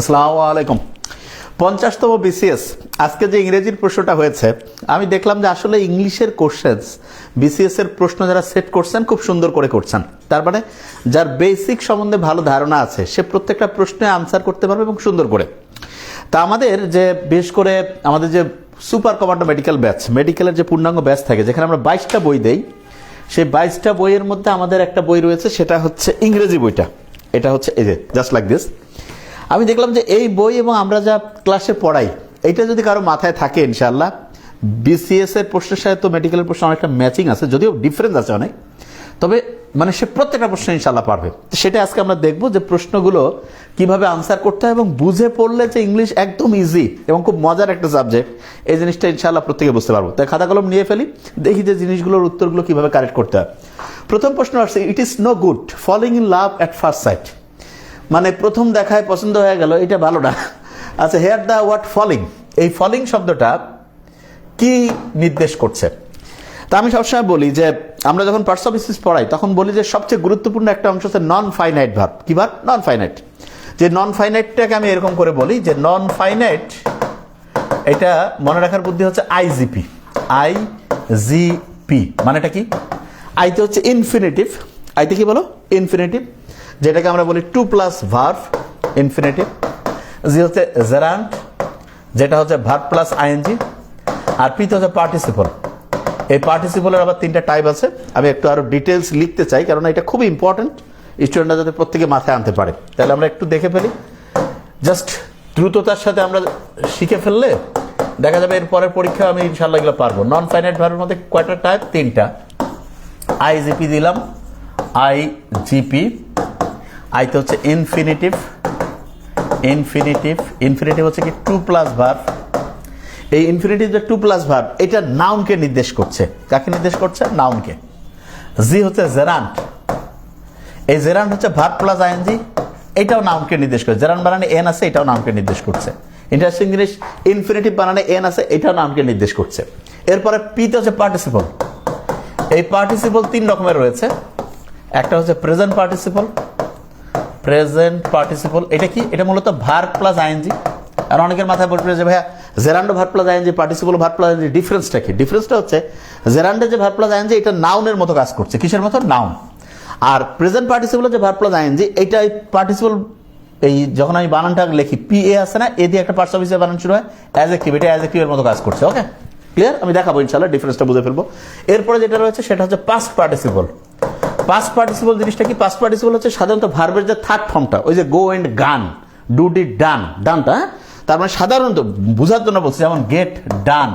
আসসালামু আলাইকুম। 50তম বিসিএস আজকে যে ইংরেজির প্রশ্নটা হয়েছে, আমি দেখলাম যে আসলে ইংলিশের কোশ্চেন্স বিসিএস এর প্রশ্ন যারা সেট করছেন খুব সুন্দর করে করছেন। তার মানে যার বেসিক সম্বন্ধে ভালো ধারণা আছে সে প্রত্যেকটা প্রশ্নে আনসার করতে পারবে এবং সুন্দর করে। তা আমাদের যে বিশেষ করে আমাদের যে সুপার কমান্ডো মেডিকেল ব্যাচ, মেডিকেলের যে পূর্ণাঙ্গ ব্যাচ থাকে যেখানে আমরা 22টা বই দেই, সেই 22টা বইয়ের মধ্যে আমাদের একটা বই রয়েছে, সেটা হচ্ছে ইংরেজি বইটা। এটা হচ্ছে এই যে জাস্ট লাইক দিস। আমি দেখলাম যে এই বই এবং আমরা যা ক্লাসে পড়াই এইটা যদি কারো মাথায় থাকে, ইনশাআল্লাহ বিসিএস এর প্রশ্নের সাথে তো মেডিকেলের প্রশ্ন অনেকটা ম্যাচিং আছে, যদিও ডিফারেন্স আছে অনেক, তবে মানে সে প্রত্যেকটা প্রশ্ন ইনশাআল্লাহ পারবে। সেটা আজকে আমরা দেখব যে প্রশ্নগুলো কিভাবে আনসার করতে হয় এবং বুঝে পড়লে যে ইংলিশ একদম ইজি এবং খুব মজার একটা সাবজেক্ট, এই জিনিসটা ইনশাআল্লাহ প্রত্যেকে বুঝতে পারবো। তাই খাতা কলম নিয়ে ফেলি, দেখি যে জিনিসগুলোর উত্তরগুলো কিভাবে কারেক্ট করতে হয়। প্রথম প্রশ্ন আসছে, it is no good falling in love at first sight. মানে প্রথম দেখায় পছন্দ হয়ে গেল, এটা ভালো না। আচ্ছা, হেয়ার দ্য ওয়ার্ড ফলিং, এই ফলিং শব্দটা কি নির্দেশ করছে? তা আমি সবসময় বলি যে আমরা যখন পার্টস অফ স্পিচ পড়াই তখন বলি যে সবচেয়ে গুরুত্বপূর্ণ একটা অংশ হচ্ছে নন ফাইনাইট ভার্ব। কি ভার্ব? Non finite. যে নন ফাইনাইটটাকে আমি এরকম করে বলি যে নন ফাইনাইট, এটা মনে রাখার বুদ্ধি হচ্ছে আইজিপি। আইজিপি মানেটা কি? আইতে হচ্ছে ইনফিনিটিভ, আইতে কি বলো? ইনফিনিটিভ, যেটাকে আমরা বলি টু প্লাস ভার্ব ইনফিনিটিভ। জি হচ্ছে জেরান্ট, যেটা হচ্ছে ভার্ব প্লাস আইএনজি। আর পিতে হচ্ছে পার্টিসিপল। এই পার্টিসিপলের আবার 3টা টাইপ আছে, আমি একটু আরো ডিটেলস লিখতে চাই কারণ এটা খুব ইম্পর্টেন্ট, স্টুডেন্টরা যাতে প্রত্যেকে মাথায় আনতে পারে। তাহলে আমরা একটু দেখে ফেলি, জাস্ট দ্রুততার সাথে আমরা শিখে ফেললে দেখা যাবে এর পরের পরীক্ষা আমি ইনশাআল্লাহ এগুলো পারবো। নন ফাইনাইট ভার্বের মধ্যে কয়টা টাইপ? 3টা। আইজিপি দিলাম, আইজিপি। আইতে হচ্ছে ইনফিনিটিভ, ইনফিনিটিভ। ইনফিনিটিভ হচ্ছে কি? To plus verb. এই ইনফিনিটিভ যে টু প্লাস ভার্ব, এটা নাউনকে নির্দেশ করছে। কাকে নির্দেশ করছে? নাউনকে। জি হচ্ছে জেরান্ট, এই জেরান্ট হচ্ছে ভার্ব প্লাস আইএনজি, এটাও নাউনকে নির্দেশ করছে। জেরান্ট বানানে এন আছে, এটাও নাউনকে নির্দেশ করছে। ইন্টারেস্টিং জিনিস, ইনফিনিটিভ বানানে এন আছে, এটাও নাউনকে নির্দেশ করছে। এরপরে পিতে হচ্ছে পার্টিসিপল। এই পার্টিসিপল 3 রকমের রয়েছে। একটা হচ্ছে প্রেজেন্ট পার্টিসিপল, প্রেজেন্ট পার্টিসিপল। এটা কি? এটা মূলত ভার্ব প্লাস আইএনজি। আর অনেকের মাথায় পড়বে যে ভাইয়া gerund verb plus ING, participle verb plus ING, ডিফারেন্সটা কি? ডিফারেন্সটা হচ্ছে জেরান্ডে যে ভার্ব প্লাস আইএনজি এটা নাউনের মতো কাজ করছে। কিসের মতো? নাউন। আর প্রেজেন্ট পার্টিসিপল যে ভার্ব প্লাস আইএনজি, এইটা পার্টিসিপল এই যখন আমি বানানটা লিখি, পি এ আছে না, এ দিয়ে একটা পার্টস অফ স্পিচের বানান শুরু হয়, অ্যাডজেক্টিভ, এটা অ্যাডজেক্টিভের মতো কাজ করছে। ওকে, ক্লিয়ার? আমি দেখাবো ইনশাআল্লাহ, ডিফারেন্সটা বুঝে ফেলবো। এরপরে যেটা রয়েছে সেটা হচ্ছে পাস্ট পার্টিসিপল। পাস্ট পার্টিসিপল জিনিসটা কি? পাস্ট পার্টিসিপল হচ্ছে সাধারণত ভার্বের যে থার্ড ফর্মটা, ওই যে গো এন্ড গান, ডু ডিড ডান, ডানটা, তার মানে সাধারণত বোঝার জন্য বলছি, যেমন গেট ডান।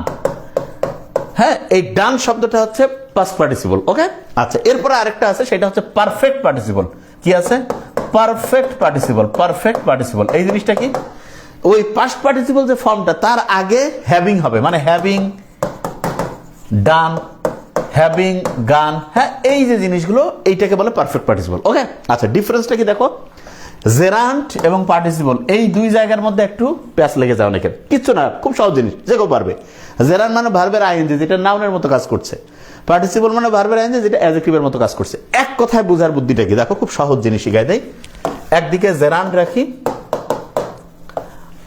হ্যাঁ, এই ডান শব্দটা হচ্ছে পাস্ট পার্টিসিপল। ওকে, আচ্ছা, এরপরে আরেকটা আছে, সেটা হচ্ছে পারফেক্ট পার্টিসিপল। কি আছে? Perfect participle. পারফেক্ট পার্টিসিপল এই জিনিসটা কি? ওই পাস্ট পার্টিসিপল যে ফর্মটা তার আগে হ্যাভিং হবে, মানে হ্যাভিং ডান, হ্যাভিং গান। হ্যাঁ, এই যে জিনিসগুলো, এইটাকে বলে পারফেক্ট পার্টিসিপল। ওকে, আচ্ছা, ডিফারেন্সটা কি দেখো? জেরান্ট এবং পার্টিসিপল এই দুই জায়গার মধ্যে একটু প্যাচ লেগে যায় অনেকের, কিচ্ছু না, খুব সহজ জিনিস, যে কেউ পারবে। জেরান্ট মানে ভার্বের আইএনজি, যেটা নাউনের মতো কাজ করছে। পার্টিসিপল মানে ভার্বের আইএনজি, যেটা অ্যাডজেক্টিভের মতো কাজ করছে। এক কথায় বোঝার বুদ্ধিটা কি দেখো, খুব সহজ জিনিস শিখাই দেয়। একদিকে জেরান্ট রাখি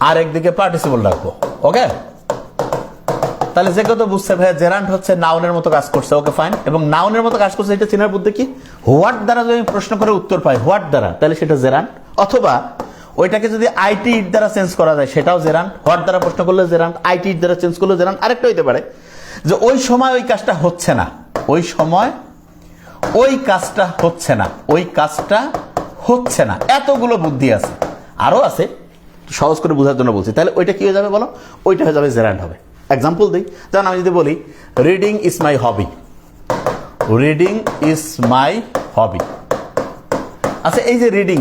আর একদিকে পার্টিসিপল রাখবো। ওকে, তাহলে যে কথা বুঝছে ভাইয়া জেরান্ট হচ্ছে নাউনের মতো কাজ করছে। ওকে, ফাইন। এবং নাউনের মতো কাজ করছে এটা চেনার বুদ্ধি কি? হোয়াট দ্বারা যদি প্রশ্ন করে উত্তর পাই, হোয়াট দ্বারা, তাহলে সেটা জেরান্ট। অথবা ওইটাকে যদি আইটি ইট দ্বারা চেঞ্জ করা যায়, সেটাও জেরান্ট। হোয়াট দ্বারা প্রশ্ন করলে জেরান্ট, আইটি ইট দ্বারা চেঞ্জ করলে জেরান্ট। আরেকটা হইতে পারে যে ওই সময় ওই কাজটা হচ্ছে না, ওই সময় ওই কাজটা হচ্ছে না, ওই কাজটা হচ্ছে না। এতগুলো বুদ্ধি আছে, আরো আছে, সহজ করে বোঝার জন্য বলছি। তাহলে ওইটা কি হয়ে যাবে বলো? ওইটা হয়ে যাবে জেরান্ট হবে। এক্সাম্পল দিই, যেমন আমি যদি বলি reading is my hobby, reading is my hobby. আচ্ছা, এই যে রিডিং,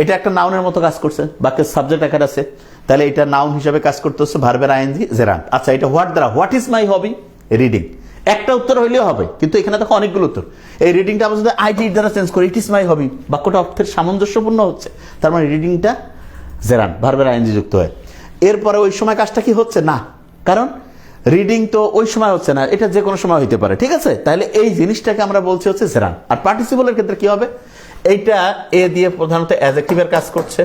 এটা একটা নাউনের মতো কাজ করছে, বাক্যের সাবজেক্ট আকার আছে, তাহলে এটা নাউন হিসেবে কাজ করতে হচ্ছে, ভার্বের আইএনজি জেরান্ট। আচ্ছা, এটা হোয়াট দ্বারা, what is my hobby, reading. একটা উত্তর হইলেও হবে, কিন্তু এখানে দেখো অনেকগুলো উত্তর। এই রিডিংটা আমরা যদি আইটি দ্বারা চেঞ্জ করি, ইট ইজ মাই হবি, বাক্যটা অর্থের সামঞ্জস্যপূর্ণ হচ্ছে, তার মানে রিডিংটা জেরান্ট, ভার্বের আইএনজি যুক্ত হয়। এরপরে ওই সময় কাজটা কি হচ্ছে না, কারণ রিডিং তো ওই সময় হচ্ছে না, এটা যে কোনো সময় হইতে পারে। ঠিক আছে, তাহলে এই জিনিসটাকে আমরা বলছি হচ্ছে জেরান্ট। আর পার্টিসিপলের ক্ষেত্রে কি হবে? এইটা এ দিয়ে প্রধানত অ্যাডজেক্টিভের কাজ করছে,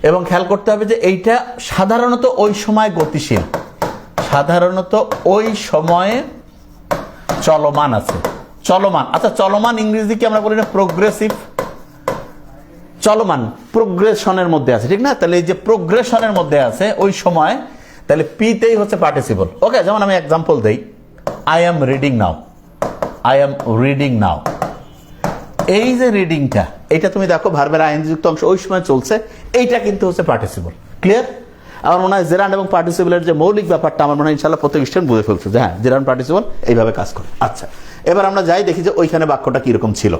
এবং খেয়াল করতে হবে যে এইটা সাধারণত ওই সময় গতিশীল, সাধারণত ওই সময়ে চলমান আছে। চলমান, আচ্ছা চলমান ইংরেজি কি আমরা বলি না প্রোগ্রেসিভ? চলমান প্রোগ্রেশনের মধ্যে আছে, ঠিক না? তাহলে এই যে প্রোগ্রেশনের মধ্যে আছে ওই সময়, তাহলে পিতেই হচ্ছে পার্টিসিপল। ওকে, যেমন আমি এক্সাম্পল দেই, I am reading now, I am reading নাও। এই যে রিডিংটা, এটা তুমি দেখো ভার্বের আইএনজি যুক্ত অংশ ওই সময় চলছে, এইটা কিন্তু হচ্ছে পার্টিসিপল। ক্লিয়ার? আমার মনে হয় জেরান্ড এবং পার্টিসিপলের যে মৌলিক ব্যাপারটা আমার মনে হয় ইনশাআল্লাহ প্রত্যেক স্টুডেন্ট বুঝে ফেলছে যে হ্যাঁ জেরান্ড পার্টিসিপল এইভাবে কাজ করে। আচ্ছা, এবার আমরা যাই দেখি যে ওইখানে বাক্যটা কিরকম ছিল।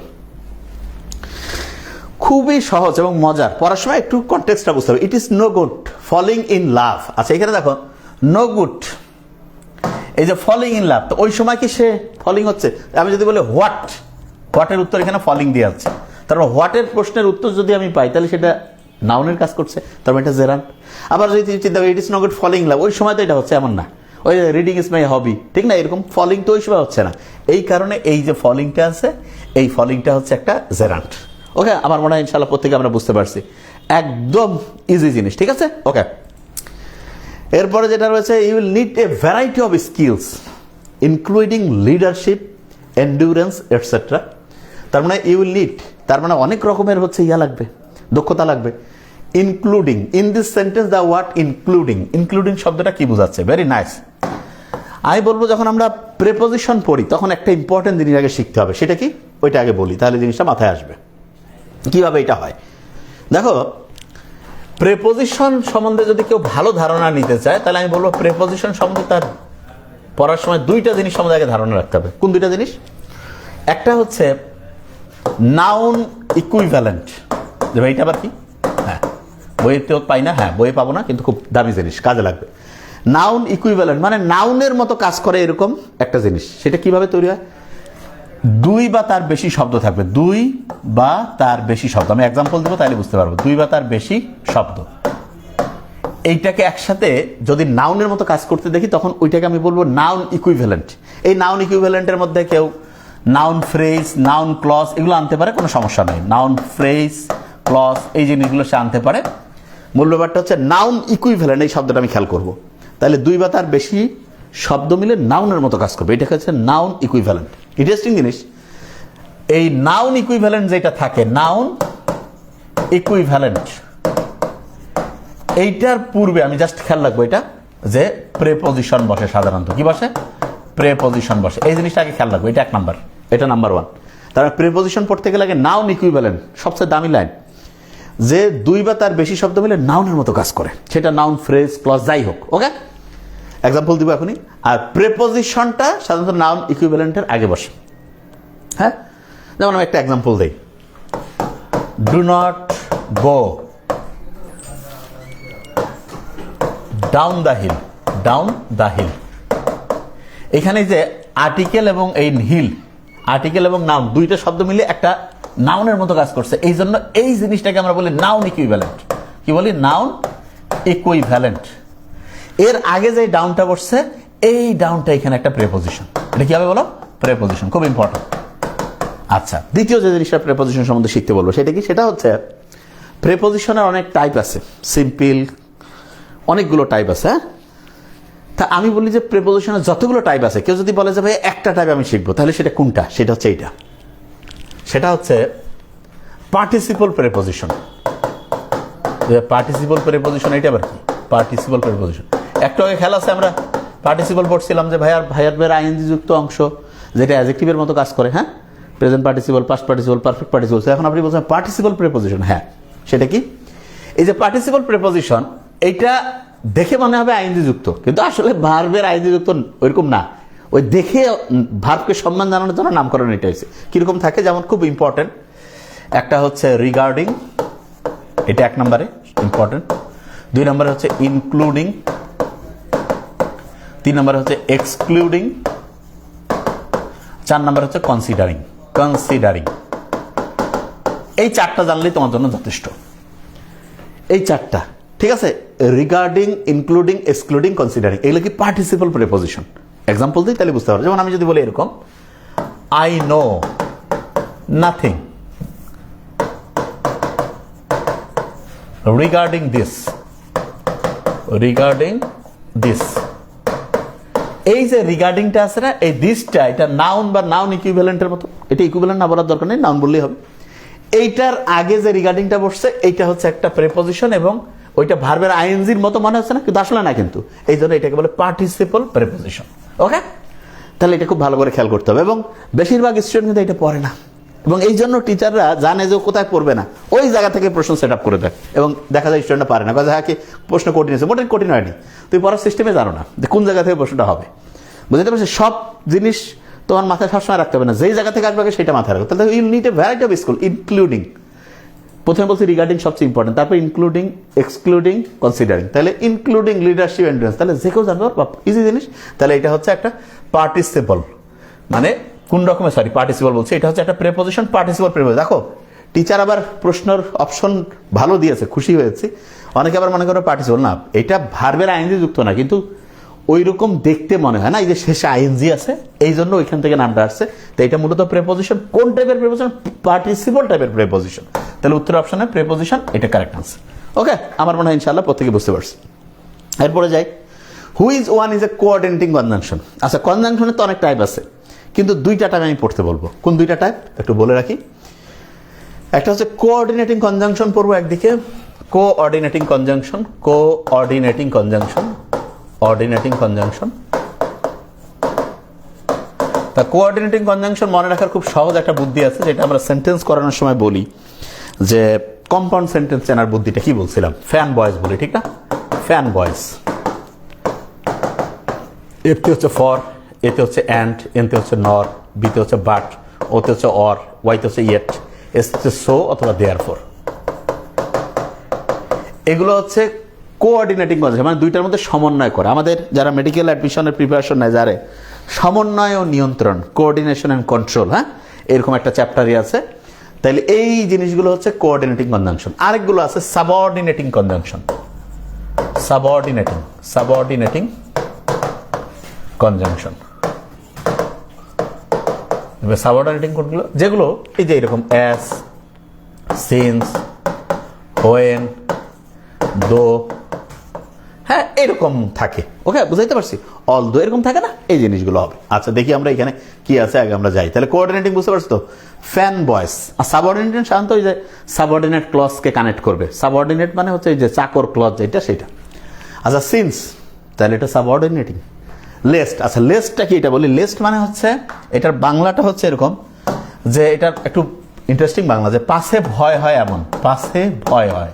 খুবই সহজ এবং মজার, পড়ার সময় একটু কনটেক্সটটা বুঝতে হবে। It is no good falling in love. আচ্ছা, এখানে দেখো নো গুড, এই যে ফলিং ইন লাভ, তো ওই সময় কি সে ফলিং হচ্ছে? আমি যদি বলি হোয়াট, হোয়াটের উত্তর এখানে ফলিং দিয়ে আছে, তারপর হোয়াটের প্রশ্নের উত্তর যদি আমি পাই তাহলে সেটা নাউনের কাজ করছে, তারপর এটা জেরান্ড। আবার যদি চিন্তা করি it is no good falling love, ওই সময় তো এটা হচ্ছে এমন না, ওই রিডিং ইজ মাই হবি, ঠিক না? এরকম ফলিং তো ওই সময় হচ্ছে না, এই কারণে এই যে ফলিংটা আছে, এই ফলিংটা হচ্ছে একটা জেরান্ড। ওকে, আমার মনে হয় ইনশাআল্লাহ প্রত্যেকে আমরা বুঝতে পারছি, একদম ইজি জিনিস, ঠিক আছে? ওকে, এরপরে যেটা রয়েছে, you will need a variety of skills including leadership, endurance etcetera. তার মানে ইউ উইল নিড, তার মানে অনেক রকমের হচ্ছে ইয়া লাগবে, দক্ষতা লাগবে। Including, in this sentence the word including, including শব্দটা কি বোঝাচ্ছে? Very nice. আমি বলবো যখন আমরা প্রেপোজিশন পড়ি তখন একটা ইম্পর্টেন্ট জিনিস আগে শিখতে হবে, সেটা কি? ওইটা আগে বলি, তাহলে জিনিসটা মাথায় আসবে কিভাবে এটা হয়। দেখো, প্রেপোজিশন সম্বন্ধে যদি কেউ ভালো ধারণা নিতে চায় তাহলে আমি বলবো প্রেপোজিশন সম্বন্ধে তার পড়ার সময় দুইটা জিনিস সম্বন্ধে আগে ধারণা রাখতে হবে। কোন দুইটা জিনিস? একটা হচ্ছে নাউন ইকুইভ্যালেন্ট, যে ভাই এটা আবার কি? হ্যাঁ, বইয়েতেও পাই না, হ্যাঁ বইয়ে পাবো না, কিন্তু খুব দামি জিনিস, কাজে লাগবে। নাউন ইকুইভ্যালেন্ট মানে নাউনের মতো কাজ করে এরকম একটা জিনিস। সেটা কিভাবে তৈরি হয়? দুই বা তার বেশি শব্দ থাকবে, দুই বা তার বেশি শব্দ। আমি এক্সাম্পল দেবো তাহলে বুঝতে পারবো। দুই বা তার বেশি শব্দ, এইটাকে একসাথে যদি নাউনের মতো কাজ করতে দেখি তখন ওইটাকে আমি বলবো নাউন ইকুইভ্যালেন্ট। এই নাউন ইকুইভ্যালেন্টের মধ্যে কেউ নাউন ফ্রেজ, নাউন ক্লজ এগুলো আনতে পারে, কোনো সমস্যা নেই। নাউন ফ্রেজ, ক্লজ এই জিনিসগুলো সে আনতে পারে। মূল ব্যাপারটা হচ্ছে নাউন ইকুইভ্যালেন্ট, এই শব্দটা আমি খেয়াল করবো। তাহলে দুই বা তার বেশি শব্দ মিলে নাউনের মতো কাজ করবে, এটাকে হচ্ছে নাউন ইকুইভ্যালেন্ট। ইন্টারেস্টিং জিনিস, এই নাউন ইকুইভ্যালেন্ট যেটা থাকে, নাউন ইকুইভ্যালেন্ট, এইটার পূর্বে আমি জাস্ট খেয়াল রাখবো এটা যে প্রেপোজিশন বসে। সাধারণত কি বসে? প্রেপোজিশন বসে। এই জিনিসটা আগে খেয়াল রাখবো, এটা এক নাম্বার, এটা নাম্বার ওয়ান। তার প্রেপোজিশন পড়তে গেলে আগে নাউন ইকুইভ্যালেন্ট, সবচেয়ে দামি লাইন, যে দুই বা তার বেশি শব্দ মিলে নাউনের মতো কাজ করে, সেটা নাউন ফ্রেজ ক্লজ যাই হোক। ওকে, এক্সাম্পল দিব এখনই। আর প্রেপোজিশনটা সাধারণত নাউন ইকুইভ্যালেন্টের আগে বসে। হ্যাঁ, যেমন আমি একটা এক্সাম্পল দিই, do not go down the hill, down the hill. এখানে যে আর্টিকেল এবং এই হিল, আর্টিকেল এবং নাউন দুইটা শব্দ মিলে একটা নাউনের মতো কাজ করছে, এই জন্য এই জিনিসটাকে আমরা বলি নাউন ইকুইভ্যালেন্ট। কি বলি? Noun equivalent. এর আগে যে ডাউনটা বসছে, এই ডাউনটা এখানে একটা প্রেপোজিশন। এটা কি হবে বলো? প্রেপোজিশন, খুব ইম্পর্টেন্ট। আচ্ছা, দ্বিতীয় যে জিনিসটা প্রেপোজিশন সম্বন্ধে শিখতে বলবো সেটা কি? সেটা হচ্ছে প্রেপোজিশনের অনেক টাইপ আছে, সিম্পল, অনেকগুলো টাইপ আছে। হ্যাঁ, তা আমি বলি যে প্রেপোজিশনের যতগুলো টাইপ আছে, কেউ যদি বলে যে ভাই একটা টাইপ আমি শিখবো, তাহলে সেটা কোনটা? সেটা হচ্ছে এইটা, সেটা হচ্ছে পার্টিসিপল প্রেপোজিশন। পার্টিসিপল প্রেপোজিশন এটা আবার কি? পার্টিসিপল প্রেপোজিশন একটু আগে খেলা আছে, আমরা পার্টিসিপল পড়ছিলাম যে ভাইয়ার আইএনজি যুক্ত অংশ যেটা অ্যাডজেক্টিভের মতো কাজ করে। হ্যাঁ, present participle, past participle, perfect participle. এখন আপনি বলছেন পার্টিসিপল প্রেপোজিশন। হ্যাঁ, সেটা কি? এই যে পার্টিসিপল প্রেপোজিশন, এইটা দেখে মনে হবে আইএনজি যুক্ত, কিন্তু আসলে ভার্বের আইএনজি যুক্ত ওইরকম না। ওই দেখে ভার্বকে সম্মান জানানোর জন্য নামকরণ এটা হয়েছে। কিরকম থাকে? যেমন খুব ইম্পর্টেন্ট একটা হচ্ছে রিগার্ডিং, এটা এক নম্বরে ইম্পর্টেন্ট। দুই নম্বরে হচ্ছে ইনক্লুডিং, তিন নম্বরে হচ্ছে এক্সক্লুডিং, চার নম্বর হচ্ছে কনসিডারিং। কনসিডারিং, এই চারটা জানলেই তোমার জন্য যথেষ্ট। এই চারটা, ঠিক আছে? রিগার্ডিং, ইনক্লুডিং, এক্সক্লুডিং, কনসিডারিং, এগুলো কি পার্টিসিপল প্রিপোজিশন। এক্সাম্পল দিই তাহলে বুঝতে পারো। যেমন আমি যদি বলি এরকম, I know nothing, regarding this, regarding this, এই যে রিগার্ডিংটা আছে না, এই দিসটা এটা নাউন বা নাউন ইকুইভ্যালেন্টের মতো, এটা ইকুইভ্যালেন্ট না বলার দরকার নেই, নাউন বললেই হবে। এইটার আগে যে রিগার্ডিংটা বসছে এইটা হচ্ছে একটা প্রেপোজিশন এবং ওইটা ভার্বের আইএনজির মতো মনে হচ্ছে না, কিন্তু আসলে না, কিন্তু এই জন্য এটাকে বলে পার্টিসিপল প্রেপোজিশন। ওকে, তাহলে এটা খুব ভালো করে খেয়াল করতে হবে। এবং বেশিরভাগ স্টুডেন্ট কিন্তু এটা পড়ে না, এবং এই জন্য টিচাররা জানে যে কোথায় পড়বে না, ওই জায়গা থেকে প্রশ্ন সেট আপ করে দেয়, এবং দেখা যায় স্টুডেন্টরা পারে না, কাজে হ্যাঁ কি প্রশ্ন কঠিন আছে, মোটেই কঠিন হয়নি, তুই পড়ার সিস্টেমে জানো না যে কোন জায়গা থেকে প্রশ্নটা হবে। বুঝতে পারছি, সব জিনিস তোমার মাথায় সবসময় রাখতে হবে না, যেই জায়গা থেকে আসবে সেটা মাথায় রাখো। তাহলে you need a variety of school, including, প্রথমে বলছি রিগার্ডিং সবচেয়ে ইম্পর্টেন্ট, তারপর ইনক্লুডিং, এক্সক্লুডিং, কনসিডারিং, তাহলে ইনক্লুডিং লিডারশিপ এন্ডুরেন্স, তাহলে যে কেউ জানবে ইজি জিনিস। তাহলে এটা হচ্ছে একটা পার্টিসিপল, মানে কোন রকমের, সরি পার্টিসিপল বলছি, এটা হচ্ছে একটা প্রেপোজিশন, পার্টিসিপল প্রেপোজিশন। দেখো টিচার আবার প্রশ্নের অপশন ভালো দিয়েছে, খুশি হয়েছি। অনেকে আবার মনে করো পার্টিসিপল না, এটা ভার্বের আইএনজি যুক্ত না, কিন্তু ওই রকম দেখতে মনে হয় না, এই যে শেষে আইএনজি আছে এই জন্য ওইখান থেকে নামটা আসছে। তো এটা মূলত প্রেপোজিশন, কোন টাইপের প্রেপোজিশন? পার্টিসিপল টাইপের প্রেপোজিশন। তাহলে উত্তর অপশনে প্রেপোজিশন, এটা কারেক্ট আনসার। ওকে, আমার মনে হয় ইনশাআল্লাহ প্রত্যেকে বুঝতে পারছি। এরপরে যাই, who is one is a coordinating conjunction. আচ্ছা, কনজাংশনের তো অনেক টাইপ আছে, কিন্তু দুইটা টাইপ আমি পড়তে বলবো। কোন দুইটা টাইপ একটু বলে রাখি। একটা হচ্ছে কোঅর্ডিনেটিং কনজাংশন পড়বো একদিকে, coordinating conjunction, coordinating conjunction, ordinating conjunction. তা কোঅর্ডিনেটিং কনজাংশন মনে রাখার খুব সহজ একটা বুদ্ধি আছে, যেটা আমরা সেন্টেন্স করানোর সময় বলি, যে কম্পাউন্ড সেন্টেন্স চেনার বুদ্ধিটা কি বলছিলাম, ফ্যান বয়েজ বলি, ঠিক না? ফ্যান বয়েজ, এতে হচ্ছে ফর, এতে হচ্ছে অ্যান্ড, এতে হচ্ছে নর, বিতে হচ্ছে বাট, ওতে হচ্ছে অর, ওয়াইতে হচ্ছে ইয়েট, এস হচ্ছে সো অথবা দেয়ারফর। এগুলো হচ্ছে কোঅর্ডিনেটিং কনজাংশন, মানে দুইটার মধ্যে সমন্বয় করে। আমাদের যারা মেডিকেল অ্যাডমিশনের প্রিপারেশন নেয়, যারা সমন্বয় ও নিয়ন্ত্রণ, কোঅর্ডিনেশন অ্যান্ড কন্ট্রোল, হ্যাঁ, এরকম একটা চ্যাপ্টারই আছে। তাইলে এই জিনিসগুলো হচ্ছে কোঅর্ডিনেটিং কনজাংশন। আরেকগুলো আছে subordinating conjunction, subordinating, subordinating conjunction. Subordinating কোনগুলো? যেগুলো এই যে এরকম অ্যাস, সিন্স, হোয়েন, দো, হ্যাঁ এরকম থাকে। ওকে, বুঝাইতে পারছি? অল দো এরকম থাকে না, এই জিনিসগুলো হবে। আচ্ছা দেখি আমরা এখানে কি আছে, আগে আমরা যাই। তাহলে কোঅর্ডিনেটিং বুঝতে পারছো তো, ফ্যান বয়েস। আর সাবঅর্ডিনেট সাধারণত ওই যে সাবঅর্ডিনেট ক্লজকে কানেক্ট করবে। সাবঅর্ডিনেট মানে হচ্ছে এই যে চাকর ক্লজ, যেটা সেটা। আচ্ছা সিন্স, তাহলে এটা সাবঅর্ডিনেটিং। লেস্ট, আচ্ছা লেস্টটা কি এটা বলি। লেস্ট মানে হচ্ছে, এটার বাংলাটা হচ্ছে এরকম, যে এটার একটু ইন্টারেস্টিং বাংলা, যে পাশে ভয় হয় এমন, পাশে ভয় হয়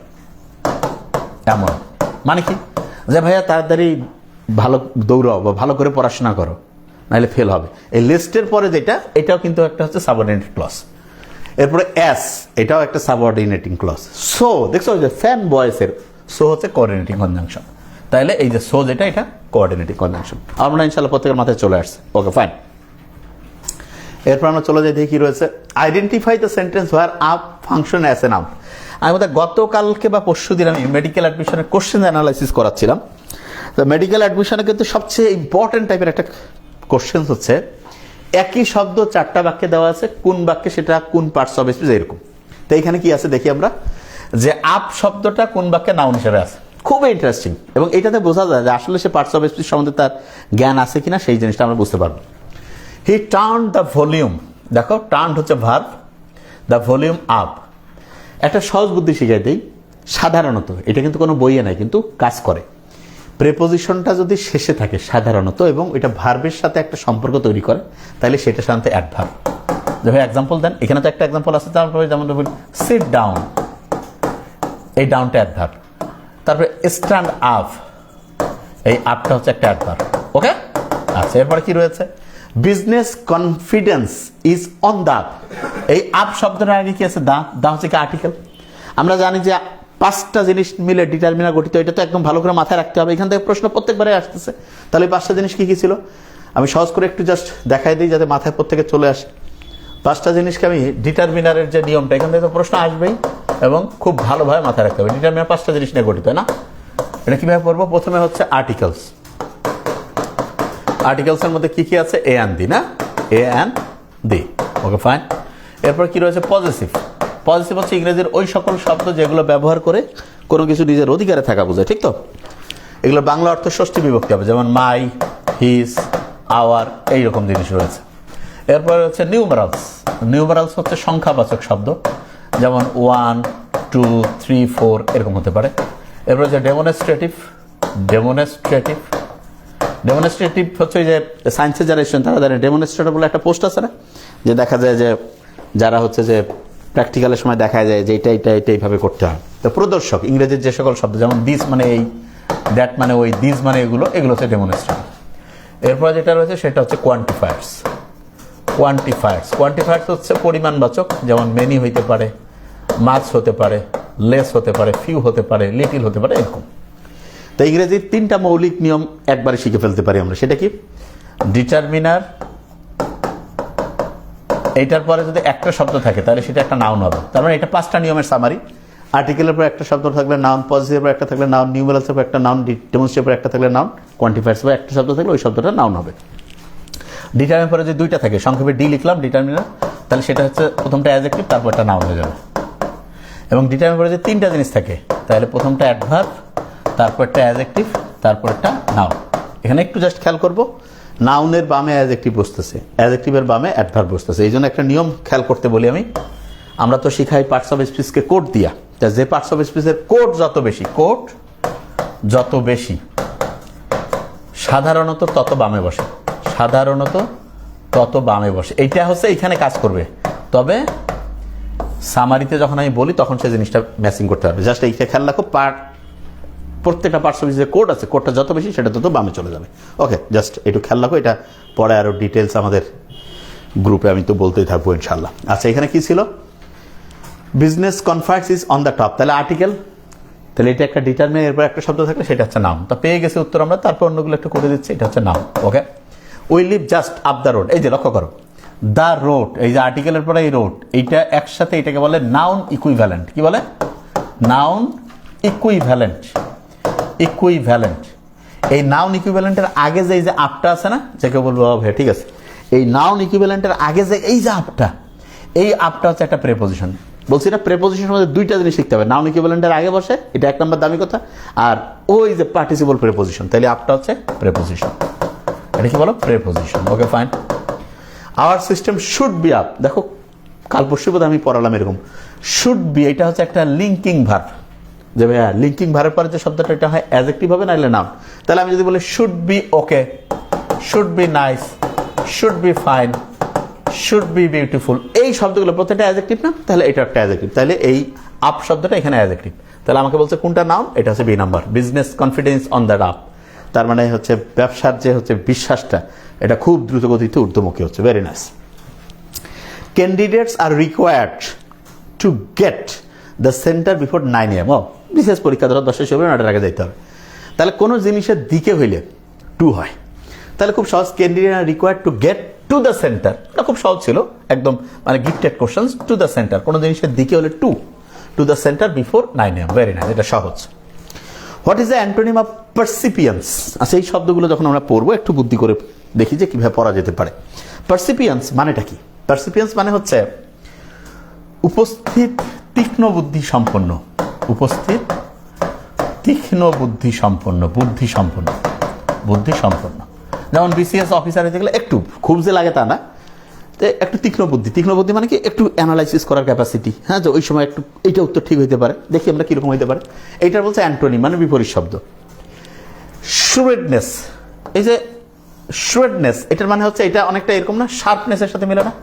এমন। মানে কি, যে ভাইয়া তাড়াতাড়ি ভালো দৌড়াও বা ভালো করে পড়াশোনা করো, নাহলে ফেল হবে। এই লিস্টের পরে যেটা, এটাও কিন্তু একটা হচ্ছে সাবঅর্ডিনেট ক্লজ। এরপরে এস, এটাও একটা সাবঅর্ডিনেটিং ক্লজ। সো দেখছো যে ফ্যান বয়েসের সো হচ্ছে কোঅর্ডিনেটিং কনজাংশন। তাহলে এই যে সো যেটা, এটা কোঅর্ডিনেটিং কনজাংশন। আমরা ইনশাআল্লাহ প্রত্যেকের মাথায় চলে আসছে। Okay fine. এরপর আমরা চলে যাই, দেখি কি রয়েছে। Identify the sentence where up function as a noun. আমি বোধহয় গতকালকে বা পরশু দিন আমি মেডিকেল অ্যাডমিশনের কোশ্চেন অ্যানালাইসিস করাচ্ছিলাম। তো মেডিকেল অ্যাডমিশনে কিন্তু সবচেয়ে ইম্পর্টেন্ট টাইপের একটা কোশ্চেন হচ্ছে, একই শব্দ চারটা বাক্যে দেওয়া আছে, কোন বাক্যে সেটা কোন পার্টস অফ স্পিচ, এরকম। তো এখানে কি আছে দেখি আমরা, যে আপ শব্দটা কোন বাক্যে নাউন হিসেবে আছে। খুবই ইন্টারেস্টিং, এবং এটাতে বোঝা যায় যে আসলে সে পার্টস অফ স্পিচ সম্বন্ধে তার জ্ঞান আছে কিনা, সেই জিনিসটা আমরা বুঝতে পারবো। হি টার্ন দ্য ভলিউম, দেখো টার্ন হচ্ছে ভার্ব, দ্য ভলিউম আপ। একটা সহজ বুদ্ধি শিখাই দিই। সাধারণত এটা কিন্তু কোনো বইয়ে নাই, কিন্তু কাজ করে। প্রেপোজিশনটা যদি শেষে থাকে সাধারণত, এবং এটা ভার্বের সাথে একটা সম্পর্ক তৈরি করে, তাহলে সেটা সাধারণত অ্যাডভার্ব। যেভাবে এক্সাম্পল দেন, এখানে তো একটা এক্সাম্পল আছে, তারপরে যেমন সিট ডাউন, এই ডাউনটা অ্যাডভার্ব। তারপরে স্ট্যান্ড আপ, এই আপটা হচ্ছে একটা অ্যাডভার্ব। ওকে, আচ্ছা এরপরে কি রয়েছে, business confidence is on the up. এই আপ শব্দটার আগে কি আছে, দা। দা হচ্ছে কি আর্টিকেল। আমরা জানি যে পাঁচটা জিনিস মিলে ডিটারমিনার গঠিত, এটা তো একদম ভালো করে মাথায় রাখতে হবে। এখান থেকে প্রশ্ন প্রত্যেকবারে আসতেছে। তাহলে এই পাঁচটা জিনিস কি কি ছিল, আমি সহজ করে একটু জাস্ট দেখাই দিই, যাতে মাথায় প্রত্যেকে চলে আসে। পাঁচটা জিনিসকে আমি, ডিটারমিনারের যে নিয়মটা, এখান থেকে তো প্রশ্ন আসবেই, এবং খুব ভালোভাবে মাথায় রাখতে হবে। ডিটারমিনার পাঁচটা জিনিস নিয়ে গঠিত, না? এটা কিভাবে পড়বো? প্রথমে হচ্ছে আর্টিকেলস। আর্টিকেলসের মধ্যে কি কি আছে, এ অ্যান্ড দি, না? এ অ্যান্ড দি। Okay fine. এরপর কি রয়েছে, পজেসিভ। পজেসিভ হচ্ছে ইংরেজির ওই সকল শব্দ যেগুলো ব্যবহার করে কোনো কিছু নিজের অধিকারে থাকা বোঝায়, ঠিক তো? এগুলো বাংলা অর্থ ষষ্ঠী বিভক্তি হবে, যেমন মাই, হিজ, আওয়ার, এইরকম জিনিস রয়েছে। এরপরে হচ্ছে নিউমারালস। নিউমারালস হচ্ছে সংখ্যাবাচক শব্দ, যেমন 1, 2, 3, 4 এরকম হতে পারে। এরপর হচ্ছে ডেমনস্ট্রেটিভ। ডেমনস্ট্রেটিভ ডেমনস্ট্রেটিভ হচ্ছে যে সায়েন্সে যারা এসেছেন তারা জানেন, ডেমনস্ট্রেটর বলে একটা পোস্ট আছে না, যে দেখা যায় যে যারা হচ্ছে যে প্র্যাকটিক্যালের সময় দেখা যায় যে এটা এইভাবে করতে হয়। তো প্রদর্শক, ইংরেজির যে সকল শব্দ, যেমন দিস মানে এই, দ্যাট মানে ওই, দিস মানে এগুলো হচ্ছে ডেমনস্ট্রেটিভ। এরপর যেটা রয়েছে সেটা হচ্ছে কোয়ান্টিফায়ার্স। কোয়ান্টিফায়ার্স হচ্ছে পরিমাণবাচক, যেমন মেনি হইতে পারে, মাছ হতে পারে, লেস হতে পারে, ফিউ হতে পারে, লিটিল হতে পারে, এরকম। তো ইংরেজির 3টা মৌলিক নিয়ম একবারে শিখে ফেলতে পারি আমরা। সেটা কি? ডিটারমিনার, এইটার পরে যদি একটা শব্দ থাকে তাহলে সেটা একটা নাউন হবে। তার মানে এটা 5টা নিয়মের সামারি। আর্টিকেলের পর একটা শব্দ থাকলে নাউন, পজিটিভের পর একটা থাকলে নাউন, নিউমেরালসের পর একটা নাউন, ডেমনস্ট্রেটিভের পর একটা থাকলে নাউন, কোয়ান্টিফায়ার্স পর একটা শব্দ থাকলে ওই শব্দটা নাউন হবে। ডিটারমিনার পরে যদি 2টা থাকে, সংক্ষেপে ডি লিখলাম ডিটারমিনার, তাহলে সেটা হচ্ছে প্রথমটা অ্যাডজেক্টিভ, তারপর একটা নাউন হয়ে যাবে। এবং ডিটারমিনার পরে যদি 3টা জিনিস থাকে তাহলে প্রথমটা অ্যাডভার্ব, তারপর একটা অ্যাডজেক্টিভ, তারপর একটা নাউন। এখানে একটু জাস্ট খেয়াল করবো, নাউনের বামে অ্যাডজেক্টিভ বসতেছে, অ্যাডজেক্টিভের বামে অ্যাডভার্ব বসতেছে। এই জন্য একটা নিয়ম খেয়াল করতে বলি আমি। আমরা তো শিখাই পার্টস অফ স্পিচকে কোড দিয়া, যে পার্টস অফ স্পিচের কোড যত বেশি সাধারণত তত বামে বসে, এইটা হচ্ছে এইখানে কাজ করবে। তবে সামারিতে যখন আমি বলি তখন সেই জিনিসটা ম্যাচিং করতে হবে। জাস্ট এইটা খেয়াল রাখো, প্রত্যেকটা পার্টস অফ যে কোড আছে, কোডটা যত বেশি সেটা তত বামে চলে যাবে। ওকে, জাস্ট একটু খেয়াল রাখো। এটা পরে আরো ডিটেলস আমাদের গ্রুপে আমি তো বলতেই থাকবো ইনশাল্লাহ। আচ্ছা, এখানে কি ছিল? Business conference is on the top, তাহলে আর্টিকেল, তাহলে এটা একটা ডিটারমিনার, এরপর একটা শব্দ থাকলে সেটা হচ্ছে নাউন। তো পেয়ে গেছে উত্তর আমরা, তারপর অন্যগুলো একটু করে দিচ্ছি, এটা হচ্ছে noun. Okay, we live just up the road. এই যে লক্ষ্য করো, দ্য রোড, এই যে আর্টিকেলের পরে এই রোড, এইটা একসাথে এটাকে বলে নাউন ইকুইভ্যালেন্ট। কি বলে? Noun equivalent. এই নাউন ইকুইভ্যালেন্টের আগে যে এই যে আপটা আছে না, যাকে বলবো ভাই, ঠিক আছে, এই নাউন ইকুইভ্যালেন্টের আগে যে এই যে আপটা, এই আপটা হচ্ছে একটা প্রেপোজিশন। বলছি না, প্রেপোজিশনের মধ্যে 2টা জিনিস শিখতে হবে। নাউন ইকুইভ্যালেন্টের আগে বসে, এটা 1 নম্বর দামি কথা, আর ওই যে পার্টিসিপল প্রেপোজিশন, তাহলে আপটা হচ্ছে প্রেপোজিশন। এটা কি বলো? Preposition. Okay, fine. Hour system should be up. দেখো, কাল পরশু বোধ আমি পড়ালাম এরকম, শুড বি, এটা হচ্ছে একটা লিঙ্কিং ভার্ব। যে ভাইয়া লিঙ্কিং ভার্বের পরে যে শব্দটা, এটা হয় অ্যাডজেক্টিভ হবে নাইলে নাউন। তাহলে আমি যদি বলি should be okay, should be nice, should be fine, should be beautiful, এই শব্দগুলো প্রত্যেকটা অ্যাডজেক্টিভ না? তাহলে এটা একটা অ্যাডজেক্টিভ। তাহলে এই আপ শব্দটা এখানে অ্যাডজেক্টিভ। তাহলে আমাকে বলছে কোনটা নাউন? এটা হচ্ছে B number, business confidence on the up. তার মানে হচ্ছে ব্যবসার যে হচ্ছে বিশ্বাসটা, এটা খুব দ্রুত গতিতে ঊর্ধ্বমুখী হচ্ছে। Very nice. Candidates are required to get the centre before 9 AM। বিশেষ পরীক্ষা ধরো 10 শেষ হবে, 9টার আগে যাইতে হবে। তাহলে কোনো জিনিসের দিকে হইলে টু হয়। তাহলে খুব সহজ, candidate are required to get to the centre, এটা খুব সহজ ছিল একদম, মানে gifted questions. To the centre, কোনো জিনিসের দিকে হলে to the centre before 9 AM। Very nice, এটা সহজ। What is the antonym of percipience? আচ্ছা, এই শব্দগুলো যখন আমরা পড়বো একটু বুদ্ধি করে দেখি যে কিভাবে পড়া যেতে পারে। পারসিপিয়েন্স মানেটা কি? পারসিপিয়েন্স মানে হচ্ছে উপস্থিত তীক্ষ্ণ বুদ্ধি সম্পন্ন, উপস্থিত তীক্ষ্ণ বুদ্ধি সম্পন্ন, বুদ্ধি সম্পন্ন। যেমন বিসিএস অফিসার হতে গেলে একটু, খুব যে লাগে তা না, একটু তীক্ষ্ণ বুদ্ধি মানে কি? একটু অ্যানালাইসিস করার ক্যাপাসিটি। হ্যাঁ, যে ওই সময় একটু এইটা উত্তর ঠিক হইতে পারে, দেখি আমরা কিরকম হইতে পারে। এইটার বলছে অ্যান্টোনিম, মানে বিপরীত শব্দ। শ্রুডনেস, এই যে শ্রুডনেস, এটার মানে হচ্ছে এটা অনেকটা এরকম না, শার্পনেসের সাথে মিলে না?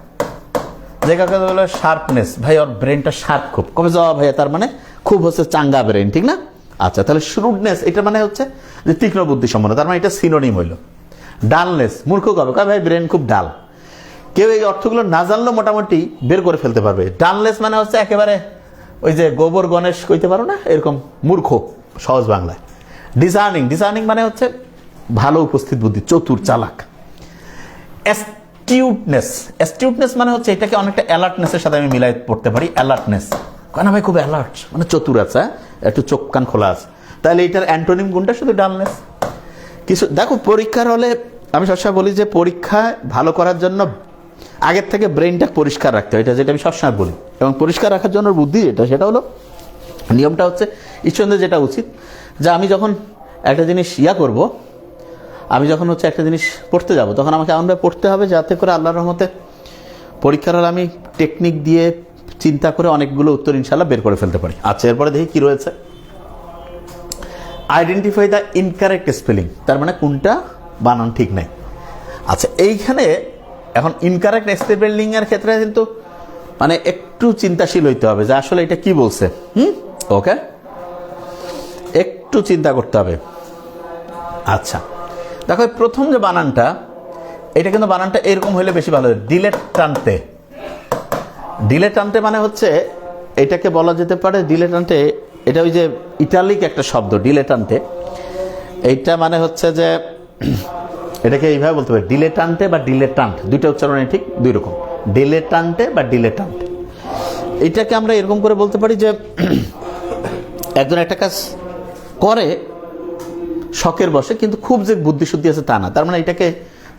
যে কাকে বলে শার্পনেস, ভাই ওর ব্রেনটা শার্প খুব, কবে যাওয়া ভাইয়া, তার মানে খুব হচ্ছে চাঙ্গা ব্রেন, ঠিক না? আচ্ছা, তাহলে শ্রুডনেস এটা মানে হচ্ছে যে তীক্ষ্ণ বুদ্ধি সম্পন্ন, তার মানে এটা সিনোনিম হইল। ডালনেস, মূর্খ কবে, ভাই ব্রেন খুব ডাল। কেউ এই অর্থগুলো না জানলেও মোটামুটি বের করে ফেলতে পারবে। ডালনেস মানে হচ্ছে একেবারে ওই যে গোবর গণেশ কইতে পারো না, এরকম মূর্খ, সহজ বাংলায়। ডিসার্নিং মানে হচ্ছে ভালো উপস্থিত বুদ্ধি, চতুর, চালাক। অ্যাস্টিউটনেস মানে হচ্ছে এটাকে অনেকটা অ্যালার্টনেসের সাথে আমি মিলাই পড়তে পারি। অ্যালার্টনেস, কেন ভাই খুব অ্যালার্ট, মানে চতুর আছে, একটু চোখ কান খোলা আছে। তাহলে এটার অ্যান্টোনিম গুণটা শুধু ডালনেস। কিছু দেখো, পরীক্ষার হলে আমি সবসময় বলি যে পরীক্ষায় ভালো করার জন্য আগের থেকে ব্রেনটা পরিষ্কার রাখতে হয়, এটা যেটা আমি সবসময় বলি। এবং পরিষ্কার রাখার জন্য বুদ্ধি যেটা, সেটা হলো নিয়মটা হচ্ছে ঈশ্বরের যেটা উচিত, যে আমি যখন একটা জিনিস করব, আমি যখন হচ্ছে একটা জিনিস পড়তে যাব, তখন আমাকে এমনভাবে পড়তে হবে যাতে করে আল্লাহর রহমতে পরীক্ষার হলে আমি টেকনিক দিয়ে চিন্তা করে অনেকগুলো উত্তর ইনশাল্লাহ বের করে ফেলতে পারি। আচ্ছা, এরপরে দেখি কি রয়েছে। আইডেন্টিফাই দ্য ইনকারেক্ট স্পেলিং, তার মানে কোনটা বানান ঠিক নাই। আচ্ছা, এইখানে এখন ইনকারেক্ট স্পেলিং এর ক্ষেত্রে কিন্তু মানে একটু চিন্তাশীল হইতে হবে যে আসলে এটা কি বলছে। ওকে, একটু চিন্তা করতে হবে। আচ্ছা দেখো, প্রথম যে বানানটা, এটা কিন্তু বানানটা এরকম হইলে বেশি ভালো হয়, ডিলেটান্তে। ডিলেটান্তে মানে হচ্ছে, এটাকে বলা যেতে পারে ডিলেটান্তে, এটা ওই যে ইটালিক একটা শব্দ ডিলেটান্তে। এইটা মানে হচ্ছে যে এটাকে এইভাবে বলতে পারে ডিলেটান্তে বা ডিলেটান্ট, দুইটা উচ্চারণে ঠিক দুই রকম, ডিলেটান্তে বা ডিলেটান্ট। এটাকে আমরা এরকম করে বলতে পারি যে একজন একটা কাজ করে শখের বসে, কিন্তু খুব যে বুদ্ধিশুদ্ধি আছে তা না। তার মানে এটাকে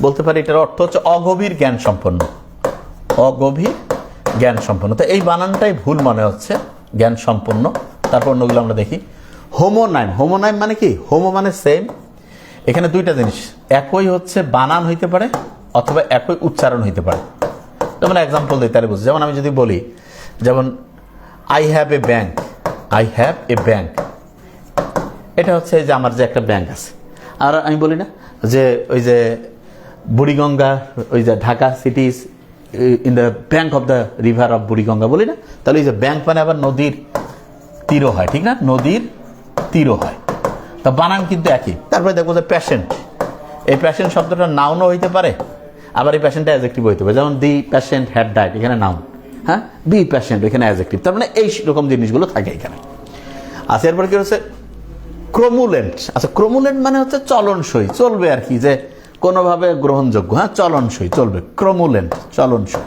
বলতে পারি, এটার অর্থ হচ্ছে অগভীর জ্ঞান সম্পন্ন, অগভীর জ্ঞান সম্পন্ন। তো এই বানানটাই ভুল মনে হচ্ছে, জ্ঞান সম্পন্ন। তারপর অন্যগুলো আমরা দেখি। হোমোনাইম, হোমোনাইম মানে কি? হোমো মানে সেম। এখানে দুইটা জিনিস, একই হচ্ছে বানান হইতে পারে অথবা একই উচ্চারণ হইতে পারে। যেমন এক্সাম্পল দিই তাহলে বুঝছি। যেমন আমি যদি বলি, যেমন I have a bank, I have a bank, এটা হচ্ছে যে আমার যে একটা ব্যাংক আছে। আর আমি বলি না যে ওই যে বুড়িগঙ্গা, ওই যে Dhaka city in the bank of the river of Buriganga বলি না, তাহলে এই যে ব্যাংক মানে আবার নদীর তীরও হয়, ঠিক না? নদীর তীরও হয়, তা বানান কিন্তু একই। তারপরে দেখবো যে প্যাশেন্ট, এই প্যাশেন্ট শব্দটা নাউনও হইতে পারে, আবার এই প্যাশেন্টটা অ্যাডজেক্টিভ হইতে পারে। যেমন দি প্যাশেন্ট হ্যাড ডাইড, এখানে নাউন, হ্যাঁ, বি প্যাশেন্ট এখানে অ্যাডজেক্টিভ। তার মানে এই রকম জিনিসগুলো থাকে এখানে। আচ্ছা, এরপরে কি হচ্ছে ক্রোমুলেন্ট। আচ্ছা, ক্রোমুলেন্ট মানে হচ্ছে চলনসই, চলবে আর কি, যে কোনোভাবে গ্রহণযোগ্য, হ্যাঁ, চলনসই, চলবে। ক্রোমুলেন্ট চলনসই,